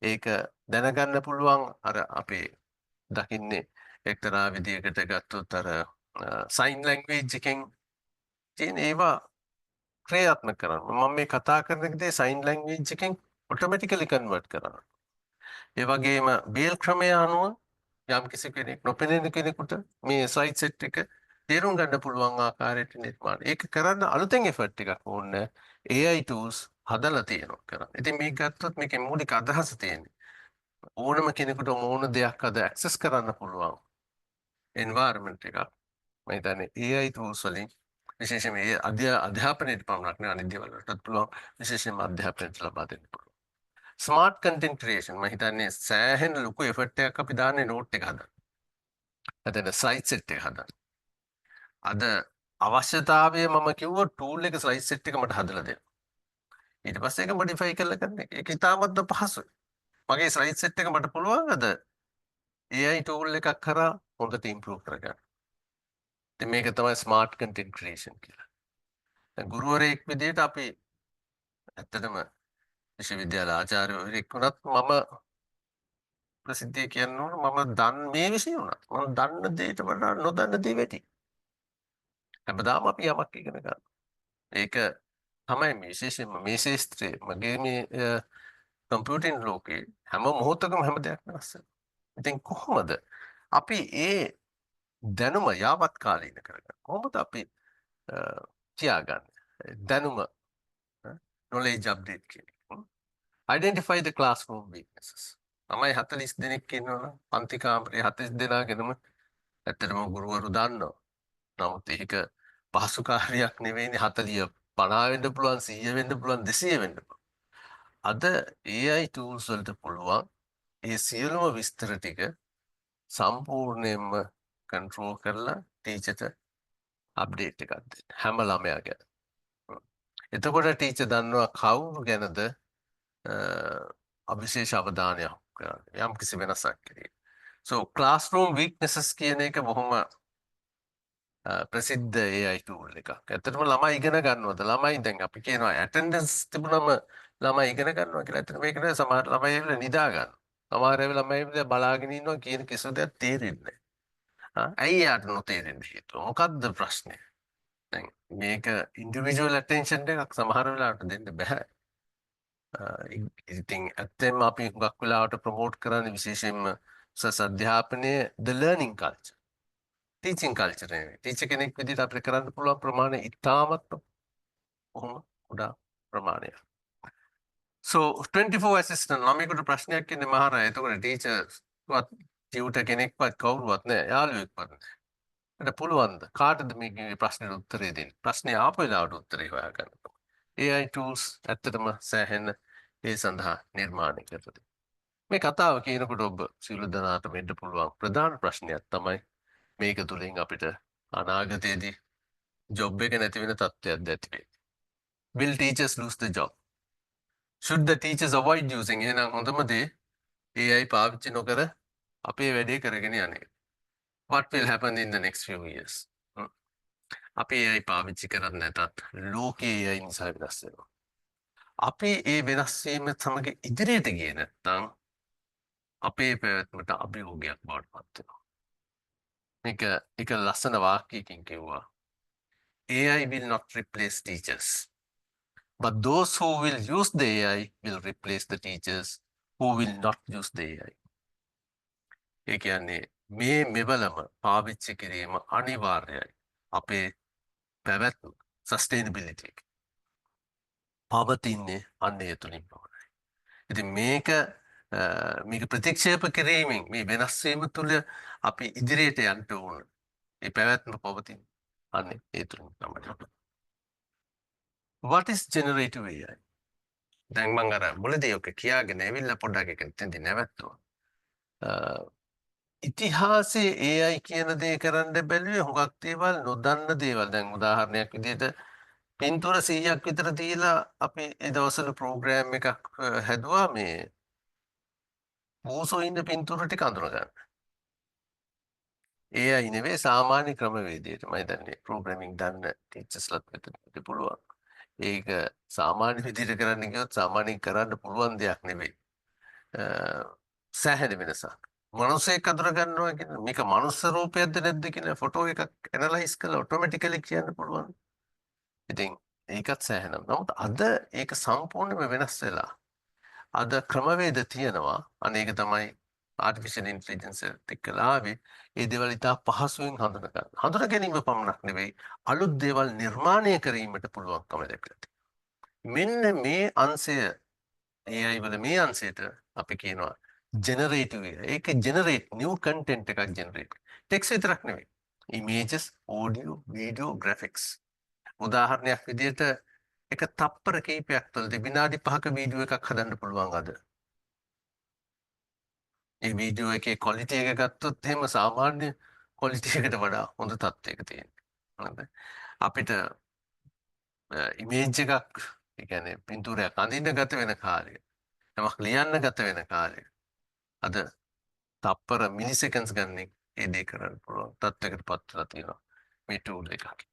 A: ඒක දැනගන්න පුළුවන් අර අපේ දකින්නේ එක්තරා විදියකට ගත්තොත් අර සයින් ලැන්ග්වේජ් එකෙන් තියෙන ඒවා ක්‍රියාත්මක කරන්න. මම මේ කතා කරන දේ සයින් ලැන්ග්වේජ් එකෙන් ඔටෝමැටිකලි කන්වර්ට් කරනවා. ඒ වගේම බේල් ක්‍රමය අනුව යම් කිසි කෙනෙක් නොපෙනෙන කෙනෙකුට මේ ස්ලයිඩ් සෙට් එක තේරුම් ගන්න පුළුවන් ආකාරයට නිර්මාණය. ඒක කරන්න අලුතෙන් එෆර්ට් එකක් ඕනේ. AI tools හදලා තියෙනවා කරන්න. ඉතින් මේක ගත්තොත් මේකේ මූලික අදහස තියෙන්නේ ඕනම කෙනෙකුට ඕන දෙයක් අද ඇක්සස් කරන්න පුළුවන් environment එකක්. මම හිතන්නේ AI tools වලින් විශේෂයෙන්ම අධ්‍යාපනයට පමණක් නෙවෙයි අනිත් දේවල් වලටත් පුළුවන් විශේෂයෙන්ම අධ්‍යාපනයට ලබා දෙන්න පුළුවන්. ස්මාර්ට් කන්ටෙන්ට් ක්‍රියේෂන් මම හිතන්නේ සෑහෙන ලොකු එෆර්ට් එකක් අපි දාන්නේ නෝට් එක හදන්න. එතන ස්ලයිඩ් සෙට් එක හදන්න. අද අවශ්‍යතාවය මම කිව්ව ටූල් එක ස්ලයිඩ් සෙට් එක මට හදලා දෙන්න. ඊට පස්සේ ඒක මොඩිෆයි කරලා ගන්න එක. ඒක ඉතාමත් පහසුයි. මගේ ස්ලයිඩ් සෙට් එක මට පුළුවන් අද AI ටූල් එකක් කරා හොඳට ඉම්ප්‍රූව් කරගන්න. ඉතින් මේක තමයි ස්මාර්ට් කන්ටෙන්ට් ක්‍රියේෂන් කියලා. දැන් ගුරුවරයෙක් විදිහට අපි ඇත්තටම විශ්වවිද්‍යාල ආචාර්යවරයෙක් වුණත් මම ප්‍රසිද්ධිය කියන්න ඕන මම මේ විෂය වුණත් මම දන්න දේට වඩා නොදන්න දේ වැඩි. හැමදාම අපි යමක් ඉගෙන ගන්නවා. ඒක තමයි මේ විශේෂයෙන්ම මේ ශාස්ත්‍රයේ මගේ මේ කම්පියුටින් ලෝකේ හැම මොහොතකම හැම දෙයක්ම වෙනස් වෙනවා. ඉතින් කොහොමද අපි ඒ දැනුම යාවත් කාලීන කරගන්නේ? කොහොමද අපි තියාගන්නේ? දැනුම knowledge update කියන්නේ. Identify the classroom weaknesses. තමයි 40 දෙනෙක් ඉන්නවනම් පන්ති කාමරේ 40 දෙනාගෙනම ඇත්තටම ගුරුවරු දන්නවා. නමුත් ඒක පහසු කාර්යයක් නෙවෙයිනේ 40 50 වෙන්න පුළුවන් 100 වෙන්න පුළුවන් 200 වෙන්න පුළුවන්. අද AI tools වලට පුළුවන් ඒ සියලුම විස්තර ටික සම්පූර්ණයෙන්ම කන්ට්‍රෝල් කරලා ටීචර්ට අප්ඩේට් එකක් දෙන්න හැම ළමයා ගැන. එතකොට ටීචර් දන්නවා කවුරු ගැනද අවිශේෂ අවධානයක් කරන්න යම් කිසි වෙනසක් කිරීම. So classroom weaknesses කියන එක බොහොම ප්‍රසිද්ධ AI tool එකක්. ඇත්තටම ළමයි ඉගෙන ගන්නවද? ළමයි දැන් අපි කියනවා attendance තිබුණම ළමයි ඉගෙන ගන්නවා කියලා. ඇත්තට මේක නෑ සමහර ළමයි නිදා ගන්න. සමහර වෙලාව ළමයි බලාගෙන ඉන්නවා කියන කිසිම දෙයක් තේරෙන්නේ නැහැ. ඇයි යාට නොතේරෙන්නේ හේතුව? මොකක්ද ප්‍රශ්නේ? දැන් මේක ඉන්ඩිවිජුවල් ඇටෙන්ෂන් එකක් සමහර වෙලාවට දෙන්න බෑ. ඉතින් ඇත්තෙන්ම අපි හුඟක් වෙලාවට ප්‍රමෝට් කරන්නේ විශේෂයෙන්ම උසස් අධ්‍යාපනයේ the learning culture. Teaching culture නෙවෙයි. ටීචර් කෙනෙක් විදිහට අපිට කරන්න පුළුවන් ප්‍රමාණය ඉතාමත් බොහොම කුඩා ප්‍රමාණයක්. So 24 assistant ළමයෙකුට ප්‍රශ්නයක් ඉන්නේ මහරා. එතකොට ටීචර්ස්වත් ටියුටර් කෙනෙක්වත් කවුරුවත් නැහැ. යාළුවෙක්වත් නැහැ. ඒකට පුළුවන්ද? කාටද මේ ප්‍රශ්නෙට උත්තරේ දෙන්නේ? ප්‍රශ්නේ ආපු වෙලාවට උත්තරේ හොයාගන්න. AI tools ඇත්තටම සෑහෙන ඒ සඳහා නිර්මාණය කරලා මේ කතාව කියනකොට ඔබ සියලු දෙනාට වෙන්න පුළුවන් ප්‍රධාන ප්‍රශ්නයක් තමයි මේක තුලින් අපිට අනාගතයේදී ජොබ් එක නැති වෙන තත්ත්වයක් ඇති වෙන්නේ. Will teachers lose the job? Should the teachers avoid using? එහෙනම් හොඳම දේ AI පාවිච්චි නොකර අපේ වැඩේ කරගෙන යන්නේ. What will happen in the next few years? අපි AI පාවිච්චි කරන්නේ නැතත් ලෝකයේ AI නිසා වෙනස් වෙනවා. අපි ඒ වෙනස් වීම සමග ඉදිරියට ගියේ නැත්නම් අපේ පැවැත්මට අභියෝගයක් බවට පත් වෙනවා. මේක එක ලස්සන වාක්‍යයකින් කිව්වා. AI will not replace teachers. But those who will use the AI will replace the teachers who will not use the AI. ඒ කියන්නේ මේ මෙවලම පාවිච්චි කිරීම අනිවාර්යයි. අපේ පැවැත්ම sustainability එක. පවතින්නේ අන්න ඒ තුලින් පමණයි. ඉතින් මේක ප්‍රතික්ෂේප කිරීමෙන් මේ වෙනස් වීම තුළ අපි ඉදිරියට යන්න ඕන. ඒ පැවැත්ම පවතින අන්න ඒ තුලින් තමයි. What is generative AI? දැන් මම අර මුලදී ඔක කියාගෙන ඇවිල්ලා පොඩ්ඩක් එක තෙන්දී නැවතුණා. ඉතිහාසයේ AI කියන දේ කරන්න බැලුවේ හුඟක් දේවල් නොදන්න දේවල්. දැන් උදාහරණයක් විදිහට පින්තූර 100ක් විතර දීලා අපි ඒ දවස්වල ප්‍රෝග්‍රෑම් එකක් හැදුවා මේ පූසෝ ඉන්න පින්තූර ටික අඳුරගන්න. AI නෙවෙයි සාමාන්‍ය ක්‍රමවේදයට මම දන්නේ ප්‍රෝග්‍රෑමින් දන්න ටීචර්ස්ලාත් මෙතන පුළුවන්. ඒක සාමාන්‍ය විදිහට කරන්න ගියොත් සාමාන්‍යයෙන් කරන්න පුළුවන් දෙයක් නෙවෙයි. සෑහෙන වෙනසක්. මනුස්සයෙක් අඳුර ගන්නවා කියන්නේ මේක මනුස්ස රූපයක්ද නැද්ද කියන ෆොටෝ එකක් ඇනලයිස් කරලා ඔටෝමැටිකලි කියන්න පුළුවන්. ඉතින් ඒකත් සෑහෙනවා. නමුත් අද ඒක සම්පූර්ණයෙන්ම වෙනස් වෙලා. අද ක්‍රමවේද තියෙනවා. අනේක තමයි ආර්ටිෆිෂල් ඉන්ටෙලිජන්ස් එක්කලා ආවේ. ඒ දේවල් ඉතා පහසුවෙන් හඳුන ගන්න. හඳුන ගැනීම පමණක් නෙවෙයි අලුත් දේවල් නිර්මාණය කිරීමට පුළුවන්කම ලැබෙලා. මෙන්න මේ අංශය AI වල මේ අංශයට අපි කියනවා ජෙනරේටිව් එක. ඒක ජෙනරේට් නිව් කන්ටෙන්ට් එකක් ජෙනරේට්. ටෙක්ස්ට් විතරක් නෙවෙයි. Images, audio, video, graphics. උදාහරණයක් විදිහට එක තප්පර කීපයක් තුළදී විනාඩි 5ක වීඩියෝ එකක් හදන්න පුළුවන් අද. ඒ වීඩියෝ එකේ ක්වොලිටි එක ගත්තොත් එහෙම සාමාන්‍ය ක්වොලිටි එකට වඩා හොඳ තත්ත්වයක තියෙනවා. හරිද? අපිට ඉමේජ් එකක් ඒ කියන්නේ පින්තූරයක් අඳින්න ගත වෙන කාලය, යමක් ලියන්න ගත වෙන කාලය අද තප්පර මිලිසෙකන්ඩ්ස් ගන්න ඒ දේ කරන්න පුළුවන් තත්ත්වයකට පත් වෙලා තියෙනවා මේ ටූල් එකක්.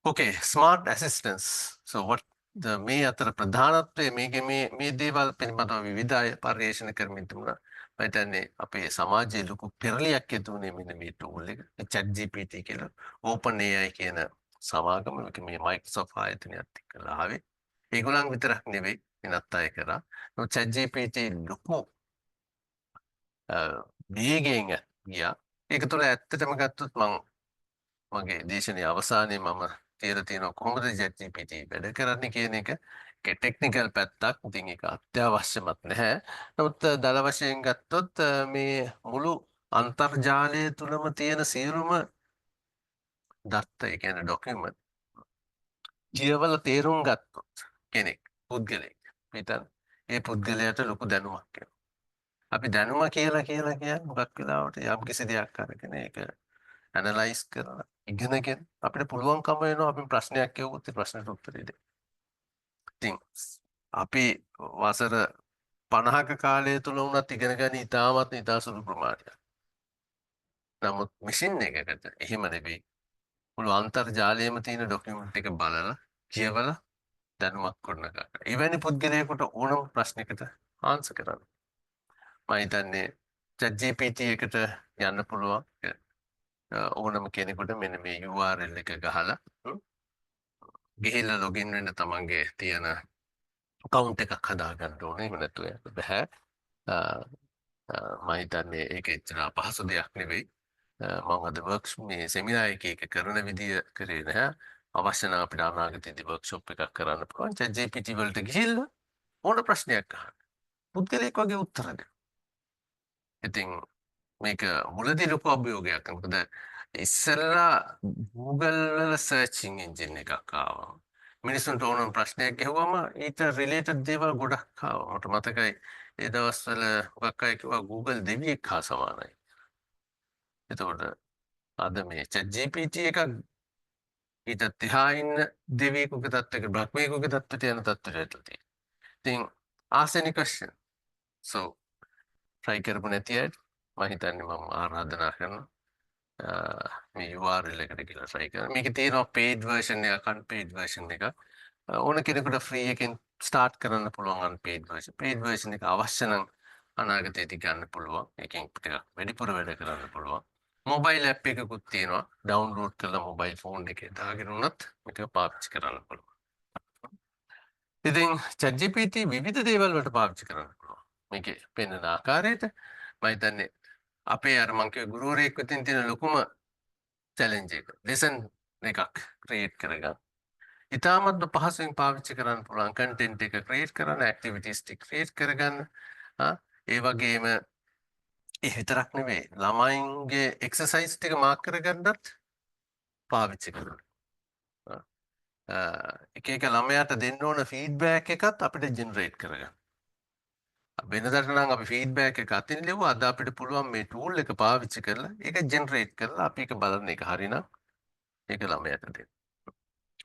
A: Okay, smart assistants. So what මේ අතර ප්‍රධානත්වය මේ දේවල් පිළිබඳව විවිධ අය පර්යේෂණ කරමින් තිබුණා. මම හිතන්නේ අපේ සමාජයේ ලොකු පෙරලියක් ඇති වුණේ මෙන්න මේ ටූල් එක. ChatGPT කියලා OpenAI කියන සමාගම මේ Microsoft ආයතනයත් එක්කලා ආවේ. ඒගොල්ලන් විතරක් නෙවෙයි වෙනත් අය කරා. නමුත් ChatGPT ලොකු වේගයෙන් ගියා. ඒක තුළ ඇත්තටම ගත්තොත් මගේ දේශනයේ අවසානයේ මම කියලා තියෙනවා කොහොමද ChatGPT වැඩ කරන්නේ කියන එක. ඒක ටෙක්නිකල් පැත්තක්. ඉතින් ඒක අත්‍යවශ්‍යමත් නැහැ. නමුත් දල වශයෙන් ගත්තොත් මේ මුළු අන්තර්ජාලය තුලම තියෙන සියලුම දත්ත, ඒ කියන්නේ ડોකියුමන්ට් කියවල තේරුම් ගත්තොත් කෙනෙක් පුද්ගලෙක් හිතන්න ඒ පුද්ගලයාට ලොකු දැනුමක් එනවා. අපි දැනුම කියලා කියන්නේ මොකක් වෙලාවට යම් කිසි දෙයක් අරගෙන ඒක ඇනලයිස් කරලා ඉගෙනගෙන අපිට පුළුවන්කම වෙනවා අපි ප්‍රශ්නයක් අහුවොත් ඒ ප්‍රශ්නට උත්තරේ දෙන්න. ඉතින් අපි වසර 50ක කාලය තුල වුණත් ඉගෙන ගන්න ඉතාමත් ඉතාසුළු ප්‍රමාණයක්. නමුත් මැෂින් එකකට එහෙම නෙවෙයි. මුළු අන්තර්ජාලයේම තියෙන ડોකියුමන්ට් එක බලලා කියවලා දැනුමක් ගොඩනගන්න. එවැනි පුද්ගලයෙකුට ඕනම ප්‍රශ්නයකට ආන්සර් කරන්න. මම හිතන්නේ ChatGPT එකට යන්න පුළුවන්. ඕනම කෙනෙකුට මෙන්න මේ URL එක ගහලා ගිහිල්ලා ලොගින් වෙන්න තමන්ගේ තියෙන account එකක් හදාගන්න ඕනේ. එහෙම නැතුව යන්න බෑ. මම හිතන්නේ ඒක එච්චර අපහසු දෙයක් නෙවෙයි. මම අද මේ සෙමිනාර් එක කරන විදිය කරේ නැහැ. අවශ්‍ය නම් අපිට අනාගතයේදී වර්ක්ෂොප් එකක් කරන්න පුළුවන්. ChatGPT වලට ගිහිල්ලා ඕන ප්‍රශ්නයක් අහන්න. පුද්ගලයෙක් වගේ උත්තර දෙන්න. ඉතින් මේක මුලදී ලොකු අභියෝගයක්. මොකද ඉස්සෙල්ලා Google වල සර්චින් එන්ජින් එකක් ආවා. මිනිස්සුන්ට ඕනම ප්‍රශ්නයක් ඇහුවම ඊට රිලේටඩ් දේවල් ගොඩක් ආවා. මට මතකයි ඒ දවස්වල හුඟක් අය කිව්වා Google දෙවියෙක් හා සමානයි. එතකොට අද මේ ChatGPT එකක් ඊට එහා ඉන්න දෙවියෙකුගේ තත්ත්වයක බ්‍රහ්මයෙකුගේ තත්ත්වයට යන තත්ත්වයට ඇවිල්ලා තියෙනවා. ඉතින් ask any question. So try කරපු නැති අයට මම හිතන්නේ මම ආරාධනා කරනවා මේ URL එකට ගිහලා try කරන්න. මේකේ තියෙනවා paid version එකක් unpaid version එකක්. ඕන කෙනෙකුට free එකෙන් start කරන්න පුළුවන් unpaid version. paid version එක අවශ්‍ය නම් අනාගතයේදී ගන්න පුළුවන්. ඒකෙන් ටිකක් වැඩිපුර වැඩ කරන්න පුළුවන්. මොබයිල් ඇප් එකකුත් තියෙනවා. ඩවුන්ලෝඩ් කරලා මොබයිල් ෆෝන් එකේ දාගෙන උනත් මේක පාවිච්චි කරන්න පුළුවන්. ඉතින් ChatGPT විවිධ දේවල් වලට පාවිච්චි කරන්න පුළුවන්. මේකේ පෙන්වන ආකාරයට මම හිතන්නේ අපේ අර මං කිය ගුරුවරයෙක් වෙතින් තියෙන ලොකුම චැලෙන්ජ් එක ලෙසන් එකක් ක්‍රියේට් කරගන්න. ඉතාමත්ම පහසුවෙන් පාවිච්චි කරන්න පුළුවන් කන්ටෙන්ට් එක ක්‍රියේට් කරන්න, ඇක්ටිවිටීස් ටික ක්‍රියේට් කරගන්න. ඒ වගේම ඒ විතරක් නෙවෙයි ළමයින්ගේ එක්සර්සයිස් ටික මාක් කරගන්නත් පාවිච්චි කරනවා. එක එක ළමයාට දෙන්න ඕන ෆීඩ්බැක් එකත් අපිට ජෙනරේට් කරගන්න. වෙනදට නම් අපි ෆීඩ්බැක් එක අතින් ලිව්වා. අද අපිට පුළුවන් මේ ටූල් එක පාවිච්චි කරලා ඒක ජෙනරේට් කරලා අපි ඒක බලන්න එක හරිනම් ඒක ළමයාට දෙන්න.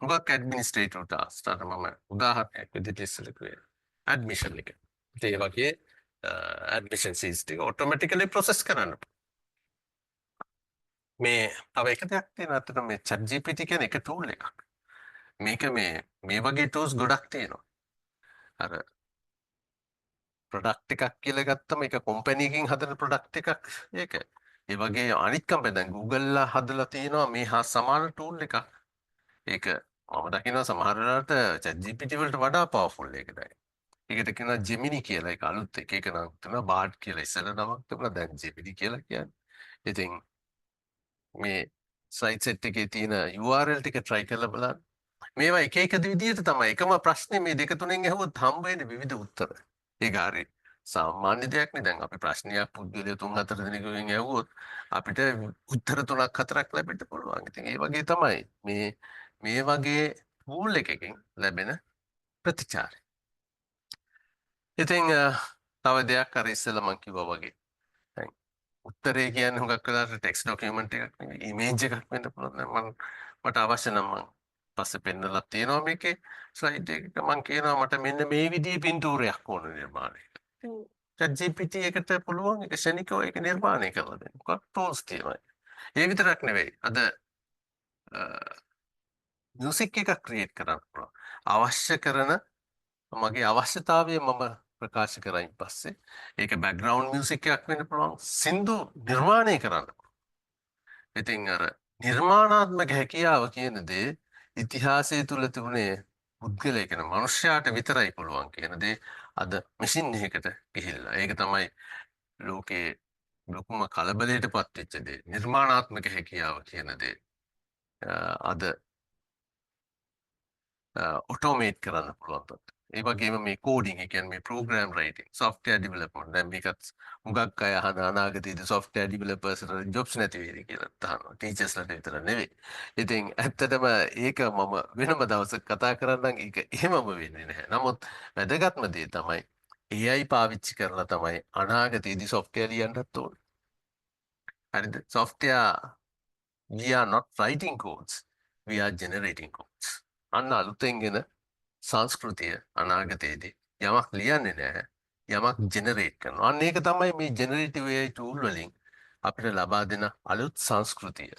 A: හුඟක් ඇඩ්මිනිස්ට්‍රේටිව් ටාස්ක් අර මම උදාහරණයක් විදිහට ඉස්සෙල්ලා කිව්වේ ඇඩ්මිෂන් එක. ඒ වගේ ඇඩ්මිෂන් සීස් ටික ඔටෝමැටිකලි ප්‍රොසෙස් කරන්න. මේ තව එක දෙයක් තියෙනවා. අතට මේ ChatGPT කියන්නේ එක ටූල් එකක්. මේක මේ වගේ ටූල්ස් ගොඩක් තියෙනවා. අර ප්‍රොඩක්ට් එකක් කියලා ගත්තම ඒක කම්පැනි එකකින් හදන ප්‍රොඩක්ට් එකක් ඒක. ඒ වගේ අනිත් කම්පැනි දැන් Google හදලා තියෙනවා මේ හා සමාන ටූල් එකක්. ඒක මම දකිනවා සමහර වෙලාවට ChatGPT වලට වඩා පවර්ෆුල් ඒක දැන්. ඒකට කියනවා Gemini කියලා. ඒක අලුත් එක නමක් තියෙනවා Bard කියලා. ඉස්සෙල්ලා නමක් තිබුණා දැන් Gemini කියලා කියන්නේ. ඉතින් මේ සයිට් සෙට් එකේ තියෙන URL ටික try කරලා බලන්න. මේවා එක එක විදිහට තමයි එකම ප්‍රශ්නේ මේ දෙක තුනෙන් ඇහුවොත් හම්බ වෙන්නේ විවිධ උත්තර. ඒක හරි සාමාන්‍ය දෙයක් නේ. දැන් අපි ප්‍රශ්නයක් පුද්ගලයා 3-4 දෙනෙකුගෙන් ඇහුවොත් අපිට උත්තර 3-4ක් ලැබෙන්න පුළුවන්. ඉතින් ඒ වගේ තමයි මේ වගේ ටූල් එකකින් ලැබෙන ප්‍රතිචාරය. ඉතින් තව දෙයක් අර ඉස්සෙල්ලා මම කිව්වා වගේ. දැන් උත්තරේ කියන්නේ හුඟක් වෙලාවට ටෙක්ස්ට් ඩොකියුමන්ට් එකක් නෙවෙයි ඉමේජ් එකක් වෙන්න පුළුවන්. දැන් මට අවශ්‍ය නම් මම පස්සේ පෙන්නලා තියෙනවා මේකේ ස්ලයිඩ් එකක මම කියනවා මට මෙන්න මේ විදිහේ පින්තූරයක් ඕන නිර්මාණය. ChatGPT එකට පුළුවන් ඒක ශනිකව ඒක නිර්මාණය කරලා දෙන්න. මොකක් ටූල්ස් තියෙනවා. ඒ විතරක් නෙවෙයි. අද මියුසික් එකක් ක්‍රියේට් කරන්න පුළුවන්. අවශ්‍ය කරන මගේ අවශ්‍යතාවය මම ප්‍රකාශ කරයින් පස්සේ ඒක බෑග්ග්‍රවුන්ඩ් මියුසික් එකක් වෙන්න පුළුවන්. සින්දු නිර්මාණය කරන්න. ඉතින් අර නිර්මාණාත්මක හැකියාව කියන දේ ඉතිහාසය තුළ තිබුණේ පුද්ගලයෙක් වෙන මනුෂ්‍යයාට විතරයි පුළුවන් කියන දේ අද මැෂින් එකකට ගිහිල්ලා. ඒක තමයි ලෝකේ ලොකුම කලබලයට පත්වෙච්ච දේ. නිර්මාණාත්මක හැකියාව කියන දේ අද ඔටෝමේට් කරන්න පුළුවන්. ඒ වගේම මේ කෝඩින් ඒ කියන්නේ මේ ප්‍රෝග්‍රෑම් රයිටින් software development දැන් මේකත් හුඟක් අය අහන අනාගතයේදී software developers වල jobs නැති වෙයිද කියලා අහනවා teachersලාට විතර නෙවෙයි. ඉතින් ඇත්තටම ඒක මම වෙනම දවසක කතා කරන්නම්. ඒක එහෙමම වෙන්නේ නැහැ. නමුත් වැදගත්ම දේ තමයි AI පාවිච්චි කරලා තමයි අනාගතයේදී software ලියන්නත් ඕනේ. හරිද? software we are not writing codes, we are generating codes. අන්න අලුතෙන් ගෙන සංස්කෘතිය අනාගතයේදී යමක් ලියන්නේ නැහැ යමක් ජෙනරේට් කරනවා. අන්න ඒක තමයි මේ ජෙනරේටිව් AI ටූල් වලින් අපිට ලබා දෙන අලුත් සංස්කෘතිය.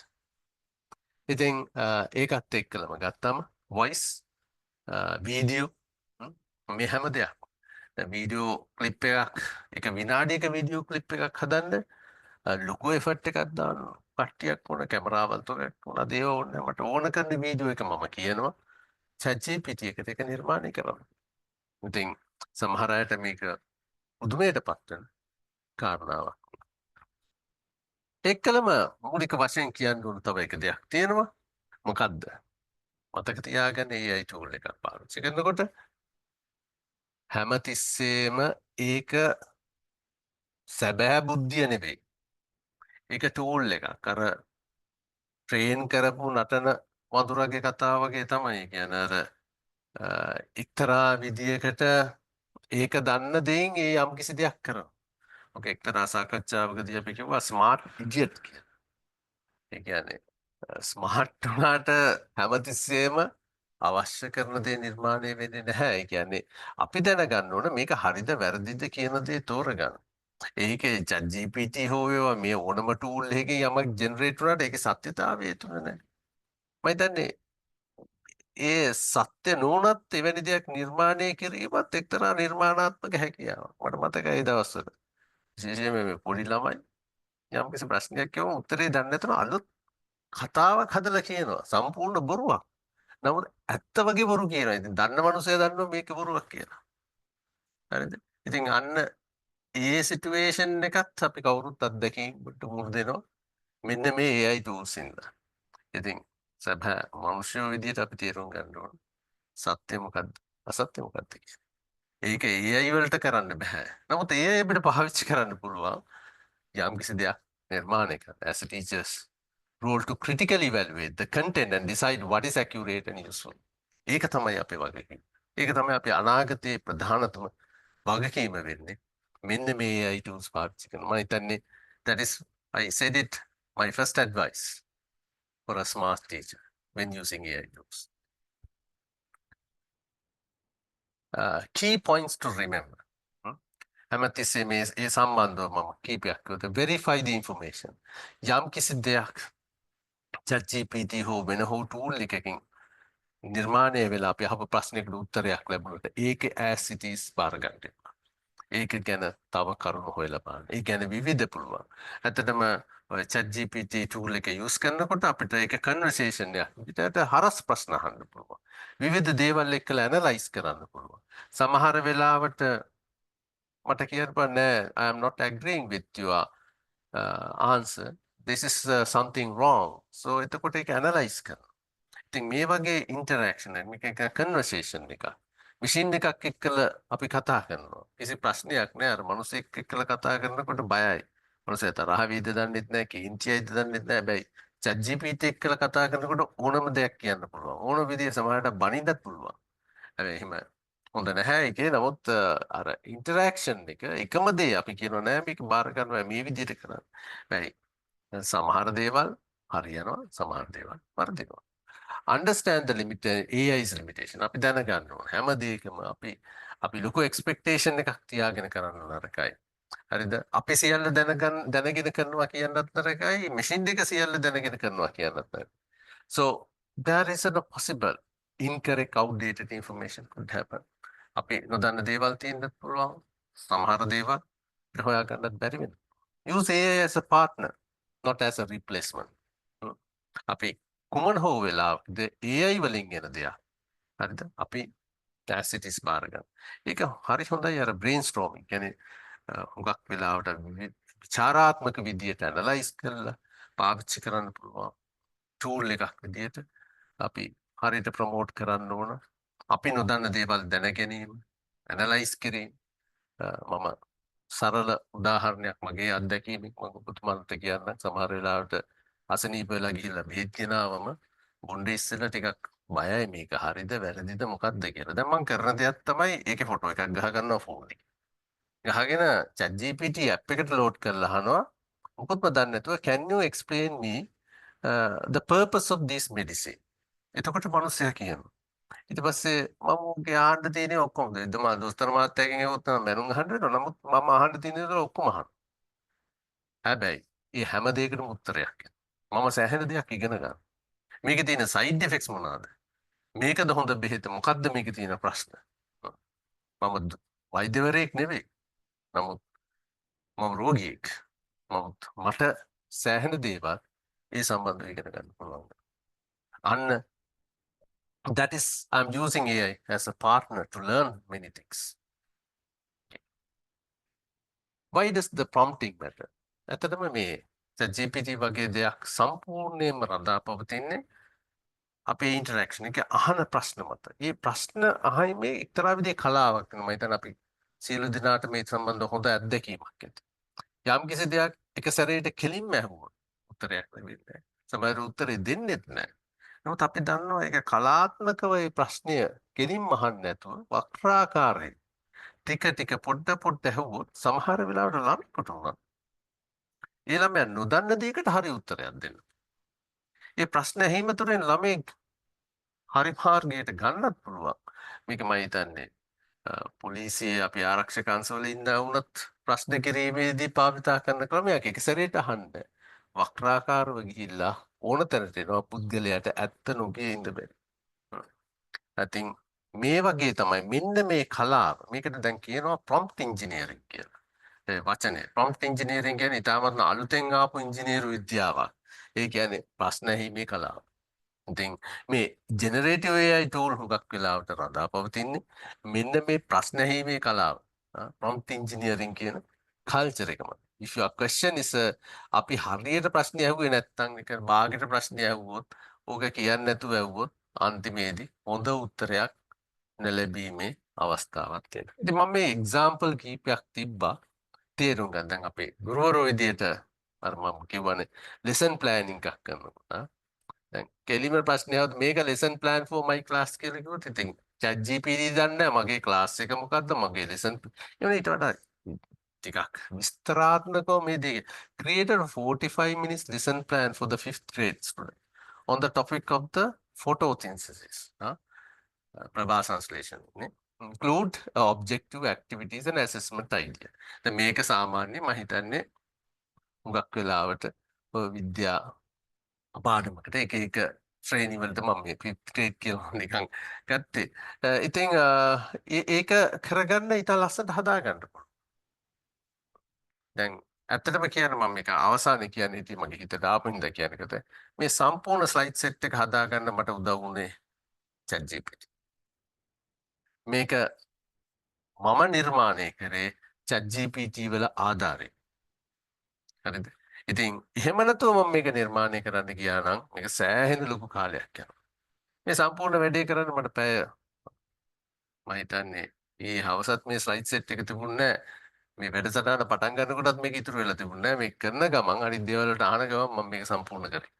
A: ඉතින් ඒකත් එක්කලම ගත්තම වොයිස් වීඩියෝ මේ හැම දෙයක් වීඩියෝ ක්ලිප් එකක් එක විනාඩියක වීඩියෝ ක්ලිප් එකක් හදන්න ලොකු එෆර්ට් එකක් දාන්න කට්ටියක් ඕන කැමරාවල් තුනක් ඕන දේ ඕන මට ඕන කරන වීඩියෝ එක මම කියනවා ChatGPT එකට ඒක නිර්මාණය කරන්න. ඉතින් සමහර අයට මේක පුදුමයට පත්වන කාරණාවක්. එක්කලම මූලික වශයෙන් කියන්න ඕන තව එක දෙයක් තියෙනවා. මොකද්ද? මතක තියාගන්න AI tool එකක් පාවිච්චි කරනකොට හැමතිස්සෙම ඒක සැබෑ බුද්ධිය නෙවෙයි. ඒක tool එකක්. අර ට්‍රේන් කරපු නටන වඳුරගේ කතාව වගේ තමයි. කියන්නේ අර එක්තරා විදියකට ඒක දන්න දෙයින් ඒ යම්කිසි දෙයක් කරනවා. ඔක එක්තරා සාකච්ඡාවකදී අපි කිව්වා ස්මාර්ට් ඉඩියට් කියලා. ඒ කියන්නේ ස්මාර්ට් වුණාට හැමතිස්සෙම අවශ්‍ය කරන දේ නිර්මාණය වෙන්නේ නැහැ. ඒ කියන්නේ අපි දැනගන්න ඕන මේක හරිද වැරදිද කියන දේ තෝරගන්න. ඒකේ ChatGPT හෝ වේවා මේ ඕනම ටූල් එකකින් යමක් ජෙනරේට් වුණාට ඒකේ සත්‍යතාවය එතුන නැහැ. මම හිතන්නේ ඒ සත්‍ය නුවණත් එවැනි දෙයක් නිර්මාණය කිරීමත් එක්තරා නිර්මාණාත්මක හැකියාවක්. මට මතකයි ඒ දවස්වල. විශේෂයෙන්ම මේ පොඩි ළමයි යම්කිසි ප්‍රශ්නයක් කියවම උත්තරේ දන්නේ නැතුන අලුත් කතාවක් හදලා කියනවා. සම්පූර්ණ බොරුවක්. නමුත් ඇත්ත වගේ බොරු කියනවා. ඉතින් දන්න මනුස්සයා දන්නවා මේක බොරුවක් කියලා. හරිද? ඉතින් අන්න ඒ සිටුේෂන් එකත් අපි කවුරුත් අත්දැකීමට මුහුණ දෙනවා. මෙන්න මේ AI tools ඉඳලා. ඉතින් සබහා මනුෂ්‍ය විදියට අපි තේරුම් ගන්න ඕන. සත්‍ය මොකද්ද? අසත්‍ය මොකද්ද කියලා. ඒක AI වලට කරන්න බෑ. නමුත් AI අපිට පාවිච්චි කරන්න පුළුවන් යම් කිසි දෙයක් නිර්මාණය කරන්න. As a teacher's role to critically evaluate the content and decide what is accurate and useful. ඒක තමයි අපේ වගකීම. ඒක තමයි අපේ අනාගතයේ ප්‍රධානතම වගකීම වෙන්නේ. මෙන්න මේ AI tools පාවිච්චි කරන. මම හිතන්නේ that is I said it my first advice for a smart teacher when using AI tools. Key points to remember. හැමතිස්සෙම ඒ සම්බන්ධව මම කීපයක් කිව්වද verify the information. යම් කිසි දෙයක් ChatGPT හෝ වෙන හෝ tool එකකින් නිර්මාණය වෙලා අපි අහපු ප්‍රශ්නයකට උත්තරයක් ලැබුණොත් ඒක as it is බාර ගන්න එපා. ඒක ගැන තව කරුණු හොයලා බලන්න. ඒ ගැන විවිධ පුළුවන්. ඇත්තටම ඔය ChatGPT tool එක use කරනකොට අපිට ඒක conversation එකක් විදිහට හරස් ප්‍රශ්න අහන්න පුළුවන්. විවිධ දේවල් එක්කලා analyze කරන්න පුළුවන්. සමහර වෙලාවට මට කියන්න බෑ නෑ I am not agreeing with your answer. This is something wrong. So එතකොට ඒක analyze කරනවා. ඉතින් මේ වගේ interaction එක මේක conversation එකක්. මැෂින් එකක් එක්කලා අපි කතා කරනවා. කිසි ප්‍රශ්නයක් නෑ අර මිනිස්සෙක් එක්කලා කතා කරනකොට බයයි. මිනිස්සයා තරහ වීද දන්නෙත් නෑ කේන්තියයිද දන්නෙත් නෑ. හැබැයි ChatGPT එක්කලා කතා කරනකොට ඕනම දෙයක් කියන්න පුළුවන්. ඕන විදිහේ සමහරට බනින්නත් පුළුවන්. හැබැයි එහෙම හොඳ නැහැ ඒකේ. නමුත් අර ඉන්ටරැක්ෂන් එක එකම දේ අපි කියනවා නෑ මේක බාර ගන්නවා මේ විදිහට කරන්න. බැරි. සමහර දේවල් හරියනවා සමහර දේවල් වරදිනවා. Understand the limit AI's limitation. අපි දැනගන්න ඕන හැම දෙයකම අපි ලොකු expectation එකක් තියාගෙන කරන්න නරකයි. හරිද? අපි සියල්ල දැනගෙන කරනවා කියන්නත් නරකයි. මැෂින් එක සියල්ල දැනගෙන කරනවා කියන්නත් නරකයි. So there is a possible incorrect outdated information could happen. අපි නොදන්න දේවල් තියෙන්නත් පුළුවන්. සමහර දේවල් හොයාගන්නත් බැරි වෙනවා. Use AI as a partner, not as a replacement. අපි කුමන හෝ වෙලාවකද AI වලින් එන දෙයක්. හරිද? අපි as it is බාර ගන්න. ඒක හරි හොඳයි අර brainstorming. කියන්නේ හුඟක් වෙලාවට විචාරාත්මක විදියට ඇනලයිස් කරලා පාවිච්චි කරන්න පුළුවන් ටූල් එකක් විදියට අපි හරියට ප්‍රමෝට් කරන්න ඕන. අපි නොදන්න දේවල් දැන ගැනීම, ඇනලයිස් කිරීම. මම සරල උදාහරණයක් මගේ අත්දැකීමක් මම ඔබතුමාලට කියන්න. සමහර වෙලාවට අසනීප වෙලා ගිහිල්ලා බෙහෙත් ගෙනාවම බොණ්ඩේ ඉස්සෙල්ලා ටිකක් බයයි මේක හරිද වැරදිද මොකක්ද කියලා. දැන් මම කරන දෙයක් තමයි ඒකේ ෆොටෝ එකක් ගහ ගන්නවා ෆෝන් එකේ. ගහගෙන ChatGPT app එකට ලෝඩ් කරලා අහනවා මොකොත්ම දන්නේ නැතුව can you explain me the purpose of this medicine. එතකොට මිනිස්සයා කියනවා. ඊට පස්සේ මම උගේ ආන්න තියෙන්නේ ඔක්කොම දෙදම දොස්තර මහත්තයාගෙන් ඒවත් තමයි මැනුම් අහන්න වෙනවා. නමුත් මම අහන්න තියෙන දේ ඔක්කොම අහනවා. හැබැයි මේ හැම දෙයකටම උත්තරයක් මම සෑහෙන දෙයක් ඉගෙන ගන්නවා. මේකේ තියෙන සයිඩ් ඉෆෙක්ට්ස් මොනවාද? මේකද හොඳ බෙහෙත මොකද්ද මේකේ තියෙන ප්‍රශ්න? මම වෛද්‍යවරයෙක් නෙවෙයි. නමුත් මම රෝගියෙක්. නමුත් මට සෑහෙන දේවල් ඒ සම්බන්ධව ඉගෙන ගන්න පුළුවන්. අන්න that is I'm using AI as a partner to learn many things. Why does the prompting matter? ඇත්තටම මේ GPT වගේ දෙයක් සම්පූර්ණයෙන්ම රඳා පවතින්නේ අපේ ඉන්ටරැක්ෂන් එක අහන ප්‍රශ්න මත. මේ ප්‍රශ්න අහීමේ එක්තරා විදිහේ කලාවක් වෙනවා. මම හිතන්නේ අපි සියලු දෙනාට මේ සම්බන්ධ හොඳ අත්දැකීමක් ඇති. යම් කිසි දෙයක් එක සැරේට කෙලින්ම ඇහුවොත් උත්තරයක් ලැබෙන්නේ නැහැ. සමහර උත්තරේ දෙන්නෙත් නැහැ. නමුත් අපි දන්නවා ඒක කලාත්මකව මේ ප්‍රශ්නය කෙලින්ම අහන්න නැතුව වක්‍රාකාරයෙන් ටික ටික පොඩ පොඩ ඇහුවොත් සමහර වෙලාවට ළමෙකුට උනත් ඒ ළමයා නොදන්න දෙයකට හරි උත්තරයක් දෙන්න. ඒ ප්‍රශ්න ඇහිම තුළින් ළමෙක් හරි මාර්ගයට ගන්නත් පුළුවන්. මේක මම හිතන්නේ පොලිසියේ අපි ආරක්ෂක අංශවල ඉන්න වුණත් ප්‍රශ්න කිරීමේදී භාවිතා කරන ක්‍රමයක්. එක සැරේට අහන්න වක්‍රාකාරව ගිහිල්ලා ඕන තැනට එනවා පුද්ගලයාට ඇත්ත නොකිය ඉන්න බැරි. ඉතින් මේ වගේ තමයි මෙන්න මේ කලාව. මේකට දැන් කියනවා prompt engineering කියලා. ඒ වචනේ prompt engineering කියන්නේ ඊටාත්ම අලුතෙන් ආපු ඉංජිනේරු විද්‍යාවක්. ඒ කියන්නේ ප්‍රශ්න ඇහිීමේ කලාව. ඉතින් මේ generative AI tool හුඟක් වෙලාවට රඳා පවතින්නේ මෙන්න මේ ප්‍රශ්න ඇහිීමේ කලාව. prompt engineering කියන culture එකම. If your question is අපි හරියට ප්‍රශ්න ඇහුවේ නැත්නම් ඒක භාගයට ප්‍රශ්න ඇහුවොත් ඕක කියන්නේ නැතුව ඇහුවොත් අන්තිමේදී හොඳ උත්තරයක් නොලැබීමේ අවස්ථාවක් තියෙනවා. ඉතින් මම මේ එක්සැම්පල් කීපයක් තිබ්බා තේරුම් ගන්න. දැන් අපේ ගුරුවරෝ විදියට අර මම කියවනේ lesson planning එකක් කරනවා. දැන් කෙලිම ප්‍රශ්නයක් මේක lesson plan for my class කියලා කිව්වොත් ඉතින් chat GPT දන්නේ නැහැ මගේ class එක මොකද්ද මගේ lesson ඊට වඩා ටිකක් විස්තරාත්මකව මේ දේ created a 45 minutes lesson plan for the 5th grade student on the topic of the photosynthesis. Prabha translation. Include objective activities and assessment idea. දැන් මේක සාමාන්‍ය මම හිතන්නේ හුඟක් වෙලාවට ඔය විද්‍යා පාඩමකට එක එක ශ්‍රේණි වලට මම මේ ෆිෆ්ත් ග්‍රේඩ් කියලා නිකන් ගත්තේ. ඉතින් ඒක කරගන්න ඊට ලස්සනට හදාගන්න පුළුවන්. දැන් ඇත්තටම කියන්න මම මේක අවසානයේ කියන්නේ ඉතින් මගේ හිතට ආපු හින්දා කියනකට මේ සම්පූර්ණ ස්ලයිඩ් සෙට් එක හදාගන්න මට උදව් වුණේ ChatGPT. මේක මම නිර්මාණය කරේ ChatGPT වල ආධාරයෙන්. හරිද? ඉතින් එහෙම නැතුව මම මේක නිර්මාණය කරන්න ගියා නම් මේක සෑහෙන ලොකු කාලයක් යනවා. මේ සම්පූර්ණ වැඩේ කරන්න මට පැය මම හිතන්නේ මේ හවසත් මේ ස්ලයිඩ් සෙට් එක තිබුණේ නැහැ. මේ වැඩසටහන පටන් ගන්නකොටත් මේක ඉතුරු වෙලා තිබුණේ නැහැ. මේක කරන ගමන් අනිත් දේවල් වලට අහන ගමන් මම මේක සම්පූර්ණ කරේ.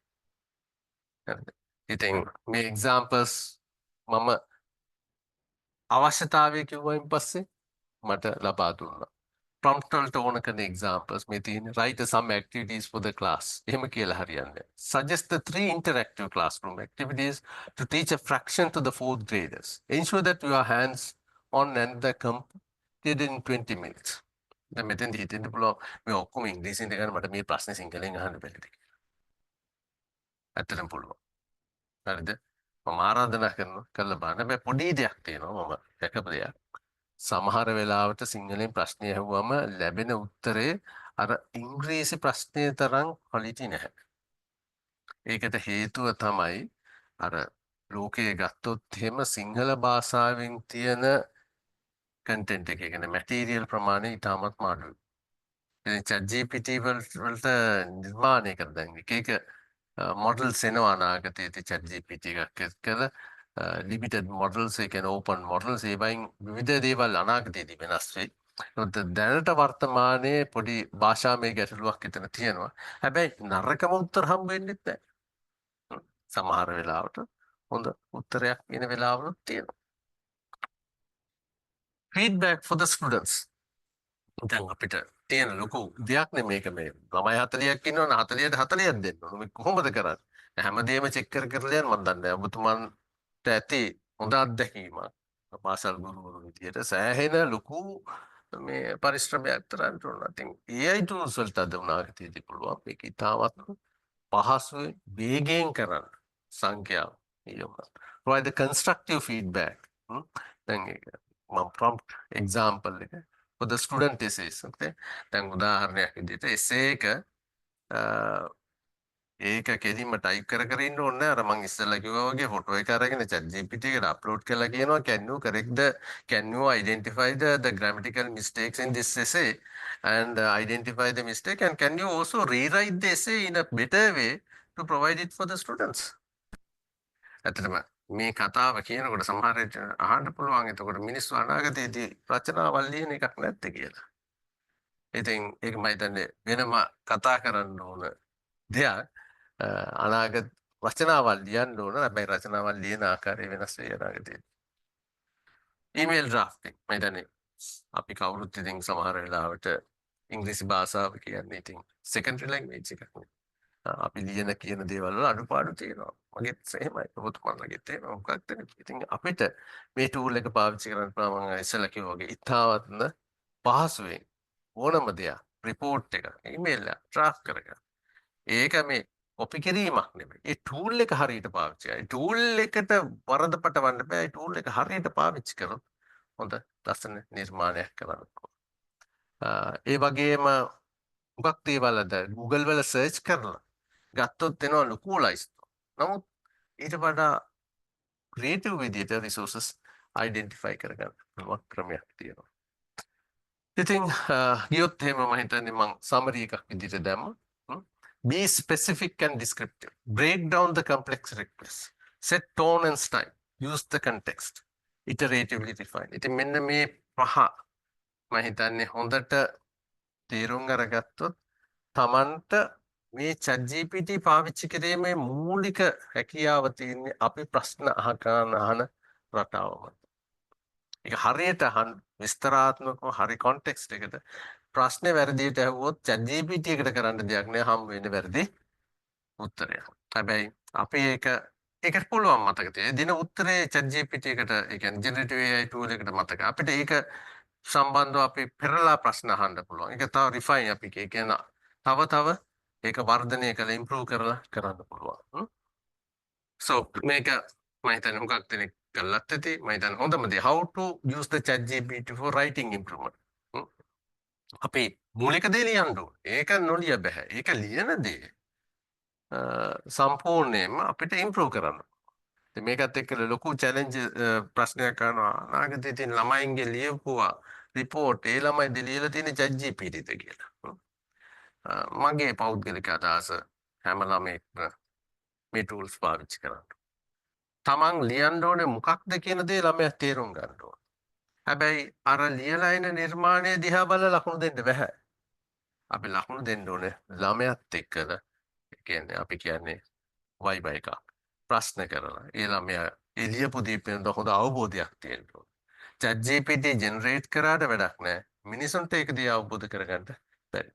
A: හරිද? ඉතින් මේ එක්සැම්පල්ස් මම අවශ්‍යතාවය කිව්වයින් පස්සේ මට ලබා දුන්නා. prompt වලට ඕන කරන examples මේ තියෙන write some activities for the class. එහෙම කියලා හරියන්නේ. Suggest the 3 interactive classroom activities to teach a fraction to the 4th graders. Ensure that your hands on and the completed in 20 minutes. දැන් මෙතෙන්දී හිතෙන්න පුළුවන් මේ ඔක්කොම ඉංග්‍රීසියෙන් ගන්න මට මේ ප්‍රශ්නේ සිංහලෙන් අහන්න බැරිද කියලා. ඇත්තටම පුළුවන්. හරිද? මම ආරාධනා කරලා බලන්න. මේ පොඩි දෙයක් තියෙනවා මම දැකපු දෙයක්. සමහර වෙලාවට සිංහලෙන් ප්‍රශ්නය ඇහුවම ලැබෙන උත්තරේ අර ඉංග්‍රීසි ප්‍රශ්නය තරම් ක්වලිටි නැහැ. ඒකට හේතුව තමයි අර ලෝකයේ ගත්තොත් එහෙම සිංහල භාෂාවෙන් තියෙන කන්ටෙන්ට් එක කියන්නේ මැටීරියල් ප්‍රමාණය ඉතාමත් අඩුයි. ඉතින් ChatGPT වලට නිර්මාණය කර දැන් එක මොඩල්ස් එනවා අනාගතයේදී ChatGPT එකක් එක්කලා limited models ඒ කියන්නේ open models ඒවයින් විවිධ දේවල් අනාගතයේදී වෙනස් වෙයි. නමුත් දැනට වර්තමානයේ පොඩි භාෂාමය ගැටලුවක් එතන තියෙනවා. හැබැයි නරකම උත්තර හම්බ වෙන්නේ නැහැ. සමහර වෙලාවට හොඳ උත්තරයක් එන වෙලාවලුත් තියෙනවා. Feedback for the students. දැන් අපිට තියෙන ලොකු දෙයක් නේ මේක මේ ළමයි 40ක් ඉන්නවනේ 40ට 40ක් දෙන්න ඕන. මේ කොහොමද කරන්නේ? හැමදේම චෙක් කරලා යන්න මම දන්නේ නැහැ. ඔබතුමන්ට ඇති හොඳ අත්දැකීමක්. පාසල් ගුරුවරු විදියට සෑහෙන ලොකු මේ පරිශ්‍රමයක් තරන්න ඕන. ඉතින් AI tools වලට අද උනාගතියදී පුළුවන් මේක ඉතාමත් පහසුවෙන් වේගයෙන් කරන්න සංඛ්‍යාව නියම. Provide the constructive feedback. දැන් ඒක prompt example for the student essays. Okay? දැන් උදාහරණයක් විදිහට essay එක ඒක කෙලින්ම ටයිප් කර ඉන්න ඕනේ නැහැ. අර මං ඉස්සෙල්ලා කිව්වා වගේ ෆොටෝ එක අරගෙන chat GPT එකට අප්ලෝඩ් කරලා කියනවා can you identify the grammatical mistakes in this essay and identify the mistake and can you also rewrite the essay in a better way to provide it for the students. ඇත්තටම මේ කතාව කියනකොට සමහර විට අහන්න පුළුවන් එතකොට මිනිස්සු අනාගතයේදී රචනාවල් ලියන එකක් නැත්තේ කියලා. ඉතින් ඒක මම හිතන්නේ වෙනම කතා කරන්න ඕන දෙයක්. අනාගත රචනාවල් ලියන්න ඕන. හැබැයි රචනාවල් ලියන ආකාරය වෙනස් වෙයි අනාගතයේදී. ඊමේල් ඩ්‍රාෆ්ටිං මම හිතන්නේ අපි කවුරුත් ඉතින් සමහර වෙලාවට ඉංග්‍රීසි භාෂාව කියන්නේ ඉතින් සෙකන්ඩරි ලැන්ග්වේජ් එකක් නේ. අපි ලියන කියන දේවල් වල අඩුපාඩු තියෙනවා. මගෙත් එහෙමයි. ඔබතුමන්ලගෙත් එහෙම මොකක්ද? ඉතින් අපිට මේ ටූල් එක පාවිච්චි කරන්න පුළුවන් මම ඉස්සෙල්ලා කිව්වා වගේ ඉතාමත්ම පහසුවෙන් ඕනම දෙයක් රිපෝට් එක ඊමේල් එක ඩ්‍රාෆ්ට් කරගන්න. ඒක මේ කොපි කිරීමක් නෙමෙයි. ඒ ටූල් එක හරියට පාවිච්චි කරලා. ටූල් එකට වරද පටවන්න බෑ. ඒ ටූල් එක හරියට පාවිච්චි කරොත් හොඳ ලස්සන නිර්මාණයක් කරන්න පුළුවන්. ඒ වගේම මොකක් දේවල් අද Google වල සර්ච් කරලා ගත්තොත් එනවා ලොකු ලයිස්ට්. නමුත් ඊට වඩා ක්‍රියේටිව් විදිහට රිසෝසස් අයිඩෙන්ටිෆයි කරගන්න පුළුවන් ක්‍රමයක් තියෙනවා. ඉතින් ගියොත් එහෙම මම හිතන්නේ මම සමරි එකක් විදිහට දැම්මා. Be specific and descriptive. Break down the complex requests. Set tone and style. Use the context. Iteratively refine. ඉතින් මෙන්න මේ පහ මම හිතන්නේ හොඳට තේරුම් අරගත්තොත් Tamanට මේ chat GPT පාවිච්චි කිරීමේ මූලික හැකියාව තියෙන්නේ අපි ප්‍රශ්න අහන රටාවම. ඒක හරියට අහන්න විස්තරාත්මකව හරි කොන්ටෙක්ස්ට් එකට ප්‍රශ්නේ වැරදියට ඇහුවොත් chat GPT එකට කරන්න දෙයක් නෑ හම් වෙන්නේ වැරදි උත්තරයක්. හැබැයි අපි ඒකට පුළුවන් මතක තියාගන්න. දින උත්තරේ chat GPT එකට ඒ කියන්නේ generative AI tool එකට මතක. අපිට ඒක සම්බන්ධව අපි පෙරලා ප්‍රශ්න අහන්න පුළුවන්. ඒක තව රිෆයින් අපි කියන තව ඒක වර්ධනය කරලා ඉම්ප්‍රූව් කරලා කරන්න පුළුවන්. So මේක මම හිතන්නේ හුඟක් දෙනෙක් කළත් ඇති. මම හිතන්නේ හොඳම දේ how to use the chat GPT for writing improvement. අපි මූලික දේ ලියන්න ඕනේ. ඒක නොලිය බෑ. ඒක ලියන දේ සම්පූර්ණයෙන්ම අපිට ඉම්ප්‍රූව් කරන්න. ඉතින් මේකත් එක්ක ලොකු චැලෙන්ජ් ප්‍රශ්නයක් කරනවා. අනාගතයේ තියෙන ළමයින්ගේ ලියපුවා රිපෝට් ඒ ළමයි ලියලා තියෙන chat GPT ද කියලා. මගේ පෞද්ගලික අදහස හැම ළමයෙක්ම මේ ටූල්ස් පාවිච්චි කරන්න. තමන් ලියන්න ඕනේ මොකක්ද කියන දේ ළමයා තේරුම් ගන්න ඕනේ. හැබැයි අර ලියලා එන නිර්මාණය දිහා බලලා ලකුණු දෙන්න බෑ. අපි ලකුණු දෙන්න ඕනේ ළමයාත් එක්කලා. ඒ කියන්නේ අපි කියන්නේ වයිබයි එක. ප්‍රශ්න කරලා ඒ ළමයා ඒ ලියපු දේ පිළිබඳ හොඳ අවබෝධයක් තියෙන්න ඕනේ. chat GPT ජෙනරේට් කරාට වැඩක් නැහැ. මිනිසුන්ට ඒක දිහා අවබෝධ කරගන්න බැරි.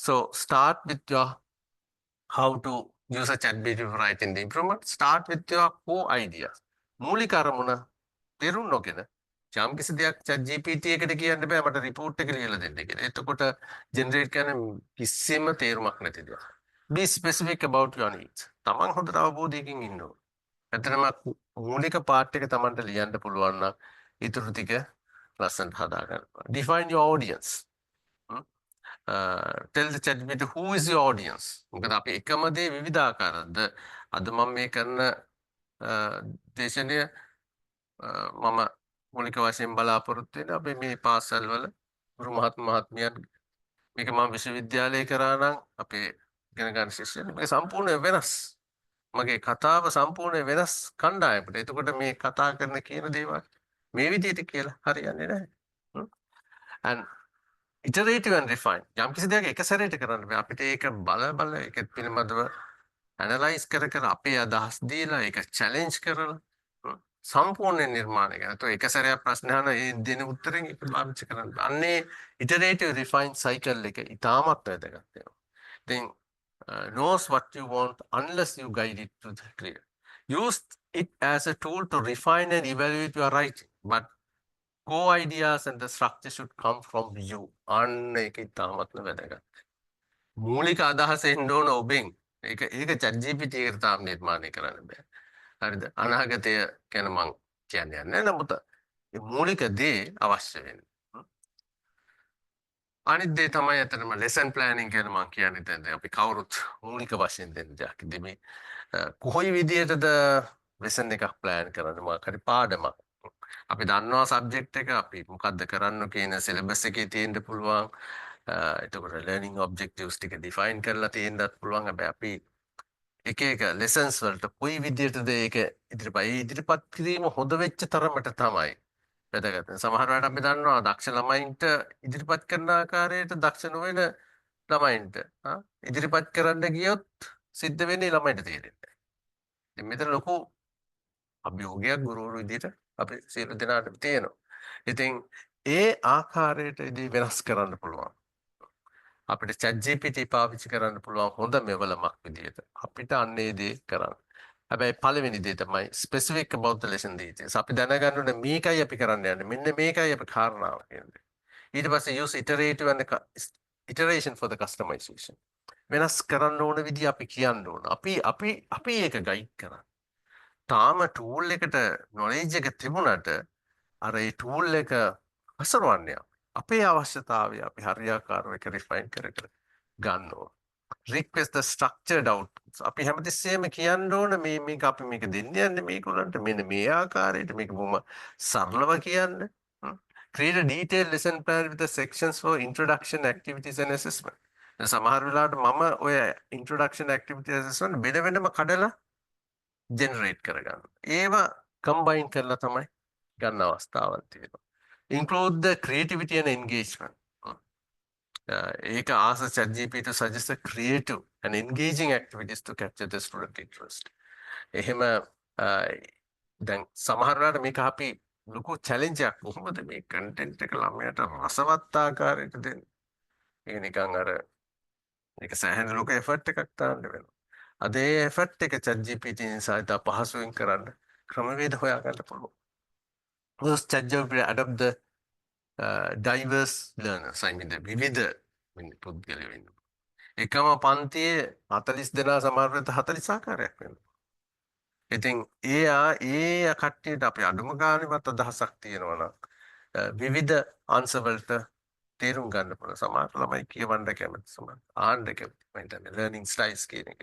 A: So start with your how to use a chat GPT for writing the improvement. Start with your core ideas. මූලික අරමුණ තේරුම් නොගෙන යම් කිසි දෙයක් chat GPT එකට කියන්න බෑ මට report එක ලියලා දෙන්න කියලා. එතකොට generate කරන කිසිම තේරුමක් නැති දෙයක්. Be specific about your needs. තමන් හොඳට අවබෝධයකින් ඉන්න ඕන. ඇත්තටම මූලික part එක තමන්ට ලියන්න පුළුවන් නම් ඊටු ටික ලස්සනට හදා ගන්න. Define your audience. Tell the chat GPT who is your audience. මොකද අපි එකම දේ විවිධාකාරද. අද මම මේ කරන දේශනය මම මූලික වශයෙන් බලාපොරොත්තු වෙන අපි මේ පාසල් වල ගුරු මහත්මයන් මේක මම විශ්වවිද්‍යාලයේ කරා නම් අපේ ඉගෙන ගන්න ශිෂ්‍යයන් මේක සම්පූර්ණ වෙනස්. මගේ කතාව සම්පූර්ණ වෙනස් කණ්ඩායමකට. එතකොට මේ කතා කරන කියන දේවල් මේ විදිහට කියලා හරියන්නේ නැහැ. And iterative and refine. යම් කිසි දෙයක් එක සැරේට කරන්න බෑ. අපිට ඒක බල ඒක පිළිබඳව ඇනලයිස් කර අපේ අදහස් දීලා ඒක චැලෙන්ජ් කරලා සම්පූර්ණ නිර්මාණය කරනවා. તો එක සැරයක් ප්‍රශ්න අහන ඒ දෙන උත්තරෙන් ඒක පාවිච්චි කරන්න. අන්නේ iterative refine cycle එක ඉතාමත් වැදගත් වෙනවා. Then knows what you want unless you guide it to the clear. Use it as a tool to refine and evaluate your writing. But core ideas and the structure should come from you. අන්න ඒක ඉතාමත්ම වැදගත්. මූලික අදහස එන්න ඕන ඔබෙන්. ඒක chat GPT එකට තාම නිර්මාණය කරන්න බෑ. හරිද? අනාගතය ගැන මං කියන්නේ නැහැ. නමුත් ඒ මූලික දේ අවශ්‍ය වෙන්නේ. අනිත් දේ තමයි ඇත්තටම ලෙසන් ප්ලෑනින් කියලා මම කියන්නේ දැන් අපි කවුරුත් මූලික වශයෙන් දෙන්න දෙයක්. ඉතින් මේ කොයි විදියටද ලෙසන් එකක් ප්ලෑන් කරන්නේ මොකක් හරි පාඩමක්. අපි දන්නවා සබ්ජෙක්ට් එක අපි මොකද්ද කරන්න කියන සිලබස් එකේ තියෙන්න පුළුවන්. එතකොට ලර්නින් ඔබ්ජෙක්ටිව්ස් ටික ඩිෆයින් කරලා තියෙන්නත් පුළුවන්. හැබැයි අපි එක එක ලෙසන්ස් වලට කොයි විදියටද ඒක ඉදිරිපත් කිරීම හොඳ වෙච්ච තරමට තමයි වැදගත්. සමහර වෙලාවට අපි දන්නවා දක්ෂ ළමයින්ට ඉදිරිපත් කරන ආකාරයට දක්ෂ නොවන ළමයින්ට ඉදිරිපත් කරන්න ගියොත් සිද්ධ වෙන්නේ ළමයින්ට තේරෙන්නේ නැහැ. ඉතින් මෙතන ලොකු අභියෝගයක් ගුරුවරු විදිහට අපි සියලු දෙනාටම තියෙනවා. ඉතින් ඒ ආකාරයට ඉදී වෙනස් කරන්න පුළුවන්. අපිට chat GPT පාවිච්චි කරන්න පුළුවන් හොඳ මෙවලමක් විදිහට. අපිට අන්නේ දේ කරන්න. හැබැයි පළවෙනි දේ තමයි specific about the lesson details. අපි දැනගන්න ඕනේ මේකයි අපි කරන්න යන්නේ. මෙන්න මේකයි අපි කාරණාව කියන්නේ. ඊට පස්සේ use iterative and iteration for the customization. වෙනස් කරන්න ඕන විදිහ අපි කියන්න ඕන. අපි ඒක ගයිඩ් කරන්න. තාම ටූල් එකට knowledge එක තිබුණට අර ඒ ටූල් එක හසුරවන්නේ අපේ අවශ්‍යතාවය අපි හරියාකාරව ඒක රිෆයින් කර කර ගන්න ඕන. request the structured outputs. අපි හැමතිස්සෙම කියන්න ඕන මේක අපි මේක දෙන්න යන්නේ මේගොල්ලන්ට මෙන්න මේ ආකාරයට මේක බොහොම සරලව කියන්න. Create a detailed lesson plan with the sections for introduction activities and assessment. සමහර වෙලාවට මම ඔය introduction activity assessment වෙන වෙනම කඩලා generate කරගන්න. ඒවා combine කරලා තමයි ගන්න අවස්ථාවක් තියෙනවා. Include the creativity and engagement. ඒක ask ChatGPT to suggest a creative and engaging activities to capture the student interest. එහෙම දැන් සමහර වෙලාවට මේක අපි ලොකු challenge එකක් කොහොමද මේ content එක ළමයට රසවත් ආකාරයට දෙන්නේ. ඒක නිකන් අර ඒක සෑහෙන ලොකු effort එකක් දාන්න වෙනවා. අද ඒ effort එක ChatGPT නිසා ඉතා පහසුවෙන් කරන්න ක්‍රමවේද හොයාගන්න පුළුවන්. First, ChatGPT adopt the diverse learners. I mean the විවිධ පුද්ගලයෝ ඉන්නවා. එකම පන්තියේ 40 දෙනා සමහර වෙලාවට 40 ආකාරයක් වෙනවා. ඉතින් ඒ කට්ටියට අපි අඩුම ගානේවත් අදහසක් තියෙනවා නම් විවිධ අංශ වලට තේරුම් ගන්න පුළුවන්. සමහර ළමයි කියවන්න කැමති, සමහර ආන්න කැමති. මම හිතන්නේ ලර්නින් ස්ටයිල්ස් කියන එක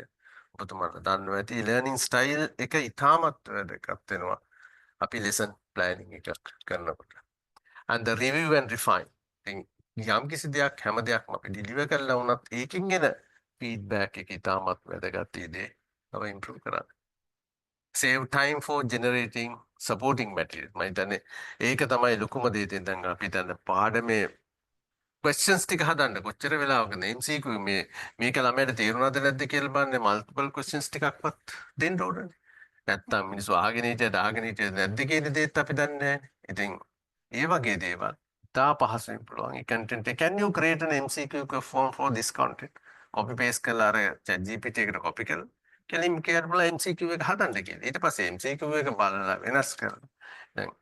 A: ඔබතුමාට දන්නවා ඇති. ලර්නින් ස්ටයිල් එක ඉතාමත් වැදගත් වෙනවා අපි ලෙසන් ප්ලෑනින් එක කරනකොට. And the review and refine. යම් කිසි දෙයක් හැම දෙයක්ම අපි ඩිලිවර් කරලා වුණත් ඒකෙන් එන ෆීඩ්බැක් එක ඉතාමත් වැදගත් දේ තව ඉම්ප්‍රූව් කරන්න. Save time for generating supporting material. මම හිතන්නේ ඒක තමයි ලොකුම දේ. දැන් අපි හිතන්න පාඩමේ questions ටික හදන්න කොච්චර වෙලාවකද MCQ මේක ළමයට තේරුණාද නැද්ද කියලා බලන්නේ multiple questions ටිකක්වත් දෙන්න ඕනනේ. නැත්තම් මිනිස්සු අහගෙන හිටියද නැද්ද කියන දේත් අපි දන්නේ නැහැ. ඉතින් ඒ වගේ දේවල් තා පහසුවෙන් පුළුවන්. ඒ content එක can you create an MCQ form for this content? copy paste කරලා අර chat GPT එකට copy කරලා කෙලින්ම කියන්න පුළුවන් MCQ එක හදන්න කියලා. ඊට පස්සේ MCQ එක බලලා වෙනස් කරලා දැන්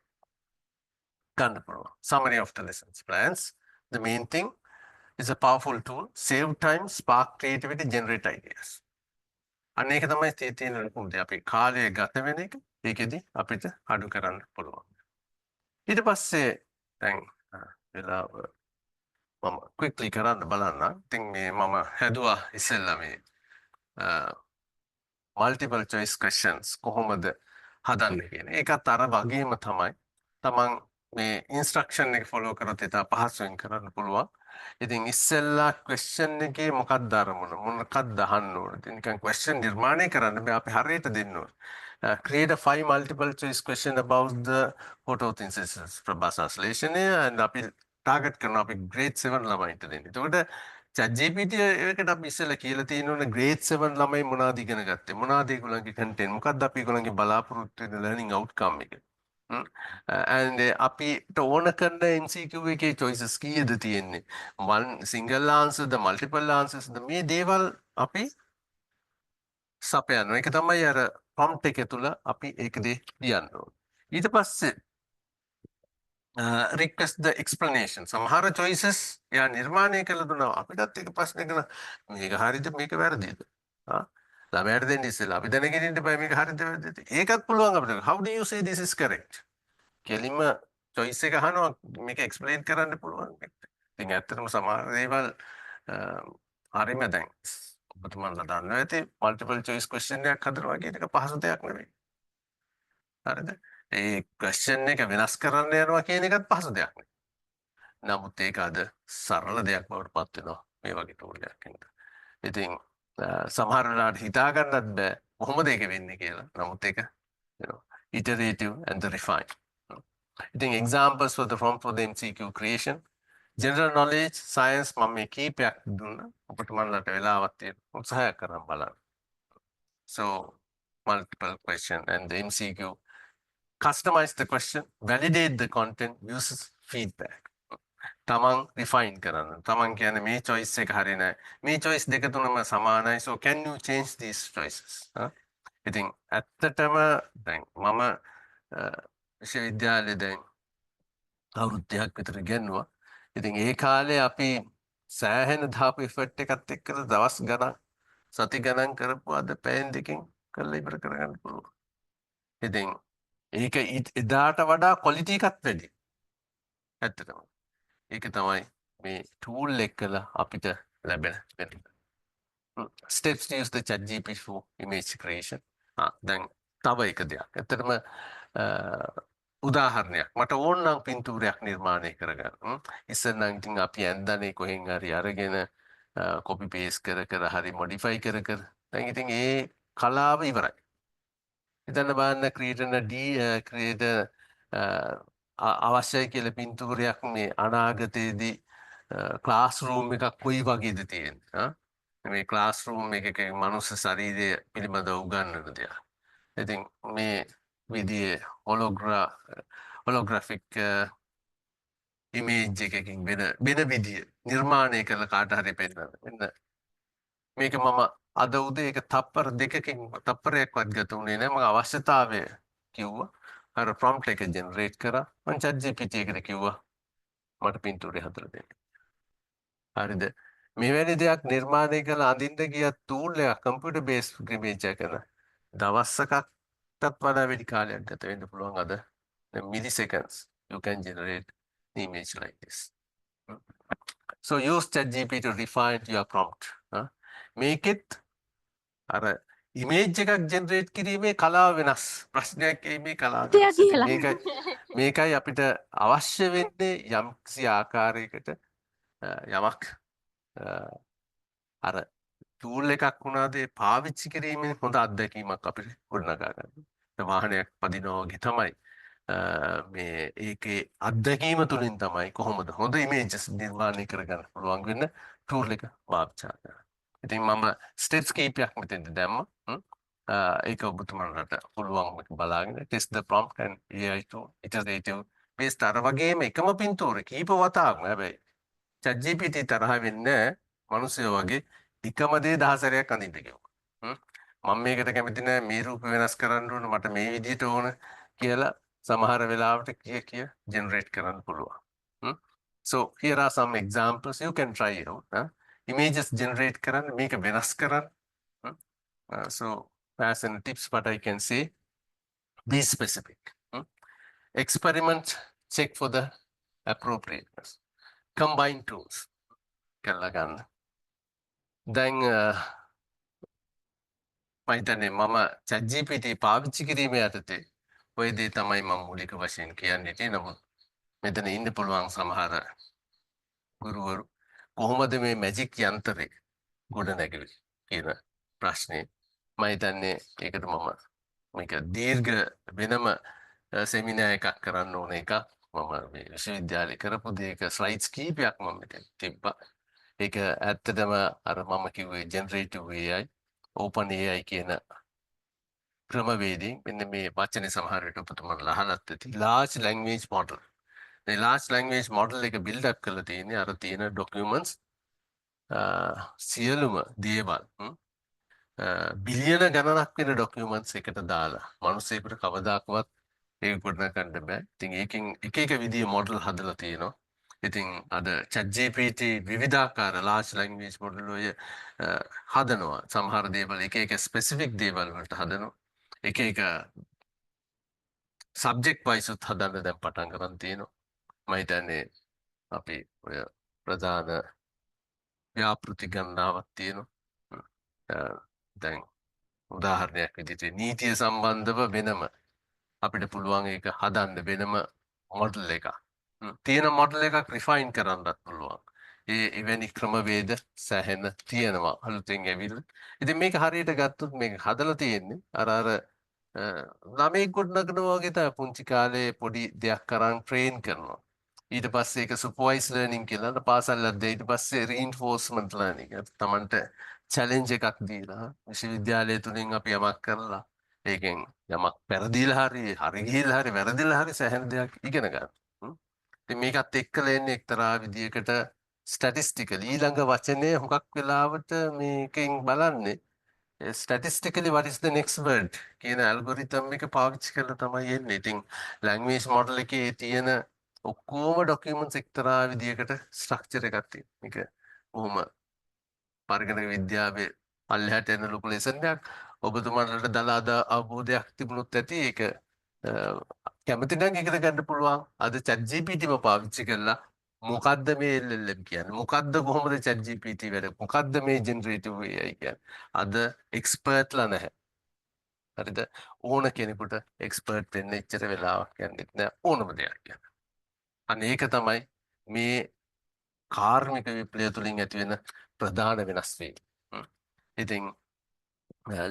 A: ගන්න පුළුවන්. Summary of the lessons plans. The main thing is a powerful tool, save time, spark creativity, generate ideas. අන්න ඒක තමයි තියෙන ලොකුම දේ. අපි කාලය ගත වෙන එක ඒකෙදි අපිට අඩු කරන්න පුළුවන්. ඊට පස්සේ දැන් වෙලාව මම quickly කරන්න බලන්න. ඉතින් මේ මම හැදුවා ඉස්සෙල්ලා මේ multiple choice questions කොහොමද හදන්නේ කියන. ඒකත් අර වගේම තමයි. තමන් මේ ඉන්ස්ට්‍රක්ෂන් එක ෆලෝ කරොත් ඉතා පහසුවෙන් කරන්න පුළුවන්. ඉතින් ඉස්සෙල්ලා question එකේ මොකක්ද අරමුණ මොනකක්ද අහන්න ඕන. ඉතින් නිකන් question නිර්මාණය කරන්න බෑ අපි හරියට දෙන්න ඕන. Create a 5 multiple choice question about the photosynthesis ප්‍රභා සංශ්ලේෂණය and අපි ටාගට් කරනවා අපි grade 7 ළමයින්ට දෙන්න. එතකොට ChatGPT එකට අපි ඉස්සෙල්ලා කියලා තියෙනවනේ grade 7 ළමයි මොනවද ඉගෙන ගත්තේ මොනවද ඒගොල්ලන්ගේ content මොකක්ද අපි ඒගොල්ලන්ගේ බලාපොරොත්තු වෙන learning outcome එක. And අපිට ඕන කරන MCQ එකේ choices කීයද තියෙන්නේ? one single answer the multiple answers මේ දේවල් අපි සපයනවා. ඒක තමයි අර prompt එක තුල අපි ඒකදී ලියන්න ඕනේ. ඊට පස්සේ request the explanation. සමහර choices යා නිර්මාණය කළ දුන්නා අපිටත් ඒක ප්‍රශ්න කරන මේක හරියද මේක වැරදිද? ළමයාට දෙන්න ඉස්සෙල්ලා අපි දැනගෙන ඉන්න බෑ මේක හරියද වැරදිද? ඒකත් පුළුවන් අපිට. How do you say this is correct? කෙලින්ම choice එක අහනවා මේක explain කරන්න පුළුවන්. ඉතින් ඇත්තටම සමහර දේවල් හරිම දැන් ඔබතුමන්ලා දන්නවා ඇති multiple choice question එකක් හදනවා කියන එක පහසු දෙයක් නෙවෙයි. හරිද? ඒ question එක වෙනස් කරන්න යනවා කියන එකත් පහසු දෙයක් නෙවෙයි. නමුත් ඒක අද සරල දෙයක් බවට පත් වෙනවා මේ වගේ tool එකක් හින්දා. ඉතින් සමහර වෙලාවට හිතා ගන්නත් බෑ කොහොමද ඒක වෙන්නේ කියලා. නමුත් ඒක you know iterative and the refined. ඉතින් examples for the MCQ creation general knowledge science මම මේ කීපයක් දුන්නා. ඔබට මන්ලට වෙලාවක් තියෙන උත්සාහයක් කරන් බලන්න. So multiple question and the MCQ customize the question, validate the content, uses feedback. තමන් refine කරන්න. තමන් කියන්නේ මේ choice එක හරි නෑ. මේ choice දෙක තුනම සමානයි. So can you change these choices? ඉතින් ඇත්තටම දැන් මම විශ්වවිද්‍යාලේ දැන් අවුරුද්දක් විතර ගෙන්නුවා. ඉතින් ඒ කාලේ අපි සෑහෙන දාපු effort එකත් එක්කද දවස් ගණන් සති ගණන් කරපු අද පැයෙන් දෙකකින් කරලා ඉවර කරගන්න පුළුවන්. ඉතින් ඒක එදාට වඩා quality එකත් වැඩි. ඇත්තටම. ඒක තමයි මේ tool එකල අපිට ලැබෙන benefit. Steps to use the ChatGPT for image creation. දැන් තව එක දෙයක්. ඇත්තටම උදාහරණයක් මට ඕන නම් පින්තූරයක් නිර්මාණය කරගන්න. ඉස්සර නම් ඉතින් අපි ඇන්දනේ කොහෙන් හරි අරගෙන කොපි පේස්ට් කර හරි මොඩිෆයි කර දැන් ඉතින් ඒ කලාව ඉවරයි. හිතන්න බලන්න ක්‍රියේට අවශ්‍යයි කියලා පින්තූරයක් මේ අනාගතයේදී ක්ලාස් රූම් එකක් කොයි වගේද තියෙන්නේ. මේ ක්ලාස් රූම් එකක මනුස්ස ශරීරය පිළිබඳව උගන්වන දෙයක්. ඉතින් මේ විදිහේ holographic image එකකින් වෙන විදිය නිර්මාණය කළ කාට හරි පෙන්නන්න. මෙන්න මේක මම අද උදේ ඒක තප්පර දෙකකින් තප්පරයක්වත් ගත උනේ නැහැ. මම අවශ්‍යතාවය කිව්වා. අර prompt එක generate කරා. මම ChatGPT එකට කිව්වා මට පින්තූරය හදලා දෙන්න. හරිද? මෙවැනි දෙයක් නිර්මාණය කළ අඳින්න ගිය tool එකක් computer based image එකක දවසකටත් වඩා වැඩි කාලයක් ගත වෙන්න පුළුවන් අද. Milliseconds you can generate the image like this. So use ChatGPT to refine your prompt. Make it අර image එකක් generate කිරීමේ කලාව වෙනස්. ප්‍රශ්නයක් එීමේ කලාව වෙනස්. මේකයි අපිට අවශ්‍ය වෙන්නේ යම්කිසි ආකාරයකට යමක් අර tool එකක් වුණාද ඒ පාවිච්චි කිරීමෙන් හොඳ අත්දැකීමක් අපිට ගොඩනගා ගන්න. වාහනයක් පදිනවා වගේ තමයි මේ ඒකේ අත්දැකීම තුළින් තමයි කොහොමද හොඳ images නිර්මාණය කරගන්න පුළුවන් වෙන tool එක පාවිච්චි කරන්න. ඉතින් මම steps කීපයක් මෙතෙන්ද දැම්මා. ඒක ඔබතුමන්ලට පුළුවන් බලාගෙන test the prompt and AI to iterative based අර වගේම එකම පින්තූර කීප වතාවක්ම හැබැයි ChatGPT තරහ වෙන්නේ මිනිස්සු වගේ එකම දේ 10 සැරයක් අඳින්න කිව්වා. මම මේකට කැමති නෑ මේ රූප වෙනස් කරන්න ඕන මට මේ විදිහට ඕන කියලා සමහර වෙලාවට කිය generate කරන්න පුළුවන්. So here are some examples you can try out. Images generate කරන්න මේක වෙනස් කරන්න. So as in tips what I can say, be specific. Experiment, check for the appropriateness. Combine tools. කරලා ගන්න. දැන් මම හිතන්නේ මම ChatGPT පාවිච්චි කිරීමේ යටතේ ඔය දේ තමයි මම මූලික වශයෙන් කියන්නේ. නමුත් මෙතන ඉන්න පුළුවන් සමහර ගුරුවරු කොහොමද මේ මැජික් යන්ත්‍රේ ගොඩ නැගුවේ කියන ප්‍රශ්නේ මම හිතන්නේ ඒකට මම මේක දීර්ඝ වෙනම සෙමිනාර් එකක් කරන්න ඕන එක මම මේ විශ්වවිද්‍යාලේ කරපු දේක ස්ලයිඩ්ස් කීපයක් මම මෙතන තිබ්බා. ඒක ඇත්තටම අර මම කිව්වේ generative AI, open AI කියන ක්‍රමවේදයෙන් මෙන්න මේ වචනේ සමහර විට ඔබතුමන්ලා අහලත් ඇති large language model. මේ large language model එක build up කරලා තියෙන්නේ අර තියෙන documents සියලුම දේවල් බිලියන ගණනක් වෙන documents එකට දාලා මිනිස්සෙකුට කවදාකවත් ඒක ගොඩනගන්න බෑ. ඉතින් ඒකෙන් එක විදිහේ model හදලා තියෙනවා. ඉතින් අද ChatGPT විවිධාකාර large language model ඔය හදනවා. සමහර දේවල් එක specific දේවල් වලට හදනවා. එක සබ්ජෙක්ට් වයිසුත් හදන්න දැන් පටන් ගන්න තියෙනවා. මම හිතන්නේ අපි ඔය ප්‍රධාන ව්‍යාපෘති ගණනාවක් තියෙනවා. හ්ම්. දැන් උදාහරණයක් විදිහට නීතිය සම්බන්ධව වෙනම අපිට පුළුවන් ඒක හදන්න වෙනම මොඩල් එකක්. තියෙන මොඩල් එකක් රිෆයින් කරන්නත් පුළුවන්. එවැනි ක්‍රමවේද සෑහෙන තියෙනවා අලුතෙන් ඇවිල්ලා. ඉතින් මේක හරියට ගත්තොත් මේක හදලා තියෙන්නේ අර ළමයෙක් ගොඩනගනවා වගේ තමයි පුංචි කාලේ පොඩි දෙයක් අරන් ට්‍රේන් කරනවා. ඊට පස්සේ ඒක සුපර්වයිස් ලර්නින් කියලා පාසල් යද්දී ඊට පස්සේ රීන්ෆෝස්මන්ට් ලර්නින්. තමන්ට චැලෙන්ජ් එකක් දීලා විශ්වවිද්‍යාලය තුලින් අපි යමක් කරලා ඒකෙන් යමක් පෙරදිලා හරි ගිහිල්ලා හරි වැරදිලා හරි සෑහෙන දෙයක් ඉගෙන ගන්න. ඉතින් මේකත් එක්කලා එන්නේ එක්තරා විදියකට ස්ටැටිස්ටිකලි ඊළඟ වචනේ හුඟක් වෙලාවට මේකෙන් බලන්නේ statistically what is the next word කියන ඇල්ගොරිතම් එක පාවිච්චි කරලා තමයි එන්නේ. ඉතින් language model එකේ තියෙන ඔක්කොම documents එක්තරා විදියකට structure එකක් තියෙනවා. මේක බොහොම පරිගණක විද්‍යාවේ පල්ලෙහාට යන ලොකු ලෙසන් එකක්. ඔබතුමාලට දලාද අවබෝධයක් තිබුණොත් ඇති ඒක කැමති නම් ඉගෙන ගන්න පුළුවන්. අද ChatGPTම පාවිච්චි කරලා මොකද්ද මේ LLM කියන්නේ? මොකද්ද කොහොමද ChatGPT වැඩ? මොකද්ද මේ generative AI කියන්නේ? අද එක්ස්පර්ට්ලා නැහැ. හරිද? ඕන කෙනෙකුට එක්ස්පර්ට් වෙන්න එච්චර වෙලාවක් යන්නේ නැහැ ඕනම දෙයක් ගැන. අන්න ඒක තමයි මේ කාර්මික විප්ලවය තුළින් ඇති වෙන ප්‍රධාන වෙනස් වීම. ඉතින්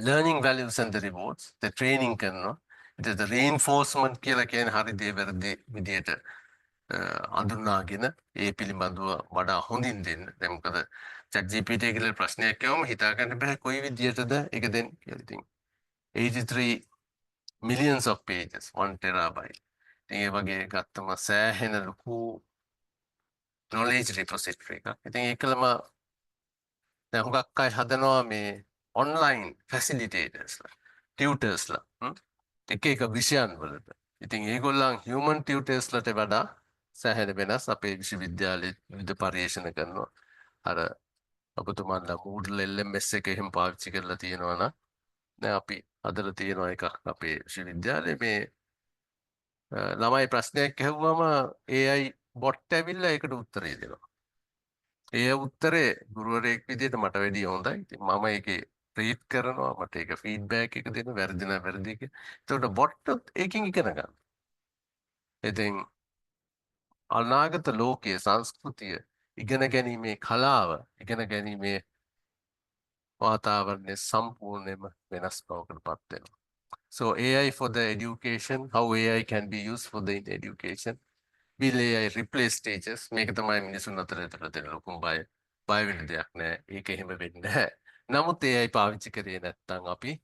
A: learning values and the rewards the training කරනවා. ඊට the reinforcement කියලා කියන්නේ හරි දේ වැරදි විදියට අඳුනාගෙන ඒ පිළිබඳව වඩා හොඳින් දෙන්න. දැන් මොකද ChatGPT කියලා ප්‍රශ්නයක් කියවම හිතා ගන්න බෑ කොයි විදියටද ඒක දෙන්නේ කියලා. ඉතින් 83 millions of pages 1 terabyte. ඉතින් ඒ වගේ ගත්තම සෑහෙන ලොකු knowledge repository එකක්. ඉතින් ඒකලම දැන් හුඟක් අය හදනවා මේ online facilitators tutorsලා එක එක විෂයන් වලට. ඉතින් ඒගොල්ලන් human tutorsලට වඩා සෑහෙන වෙනස් අපේ විශ්වවිද්‍යාලයේ විවිධ පර්යේෂණ කරනවා. අර ඔබතුමාලා Moodle LMS එක එහෙම පාවිච්චි කරලා තියෙනවා නම් දැන් අපි හදලා තියෙනවා එකක් අපේ විශ්වවිද්‍යාලයේ මේ ළමයි ප්‍රශ්නයක් ඇහුවම AI bot ඇවිල්ලා ඒකට උත්තරේ දෙනවා. ඒ උත්තරේ ගුරුවරයෙක් විදිහට මට වැඩිය හොඳයි. ඉතින් මම ඒකේ රීඩ් කරනවා මට ඒක ෆීඩ්බැක් එක දෙනවා වැරදි නම් වැරදි කියලා. එතකොට බොට් එකකින් ඉගෙන ගන්න. ඉතින් අනාගත ලෝකයේ සංස්කෘතිය ඉගෙන ගැනීමේ කලාව ඉගෙන ගැනීමේ වාතාවරණය සම්පූර්ණයෙන්ම වෙනස් බවකට පත් වෙනවා. So AI for the education, how AI can be used for the education. Will AI replace teachers? මේක තමයි මිනිසුන් අතර තියෙන ලොකුම බය. බය වෙන්න දෙයක් නෑ. ඒක එහෙම වෙන්නේ නැහැ. නමුත් AI පාවිච්චි කරේ නැත්නම් අපි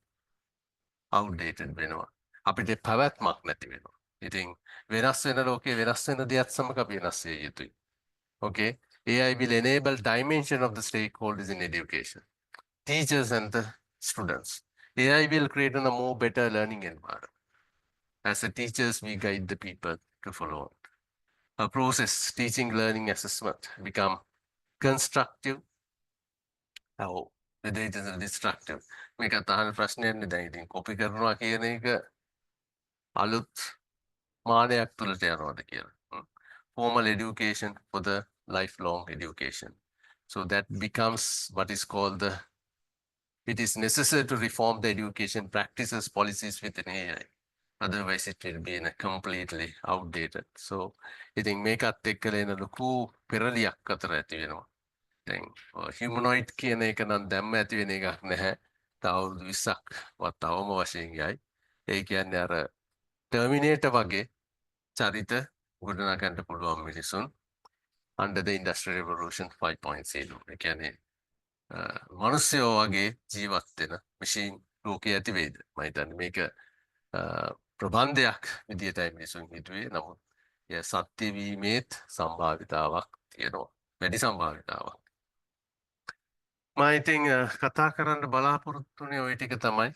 A: outdated වෙනවා. අපිට පැවැත්මක් නැති වෙනවා. ඉතින් වෙනස් වෙන ලෝකේ වෙනස් වෙන දේත් සමග අපි වෙනස් විය යුතුයි. Okay? AI will enable dimension of the stakeholders in education. Teachers and the students. AI will create a more better learning environment. As a teachers, we guide the people to follow it. A process, teaching, learning, assessment become constructive or whether it is destructive. මේක තහන ප්‍රශ්නයක් නේ දැන් ඉතින් කොපි කරනවා කියන එක අලුත් මානයක් තුළට යනවාද කියලා. Formal education for the lifelong education. So that becomes what is called the it is necessary to reform the education practices policies within AI. Otherwise it will be in a completely outdated. So ඉතින් මේකත් එක්කලා එන ලොකු පෙරලියක් අතර ඇති වෙනවා. දැන් humanoid කියන එක නම් දැම්ම ඇති වෙන එකක් නැහැ. තව අවුරුදු 20ක් වත් තවම වශයෙන් යයි. ඒ කියන්නේ අර ටර්මිනේටර් වගේ චරිත ගොඩනගන්න පුළුවන් මිනිසුන් under the industrial revolution 5.0. ඒ කියන්නේ මනුස්සයෝ වගේ ජීවත් වෙන මැෂින් ලෝකයේ ඇති වෙයිද? මම හිතන්නේ මේක ප්‍රබන්ධයක් විදියටයි මිනිසුන් හිතුවේ. නමුත් ඒ සත්‍ය වීමේත් සම්භාවිතාවක් තියෙනවා. වැඩි සම්භාවිතාවක්. මම ඉතින් කතා කරන්න බලාපොරොත්තු වෙන්නේ ওই ටික තමයි.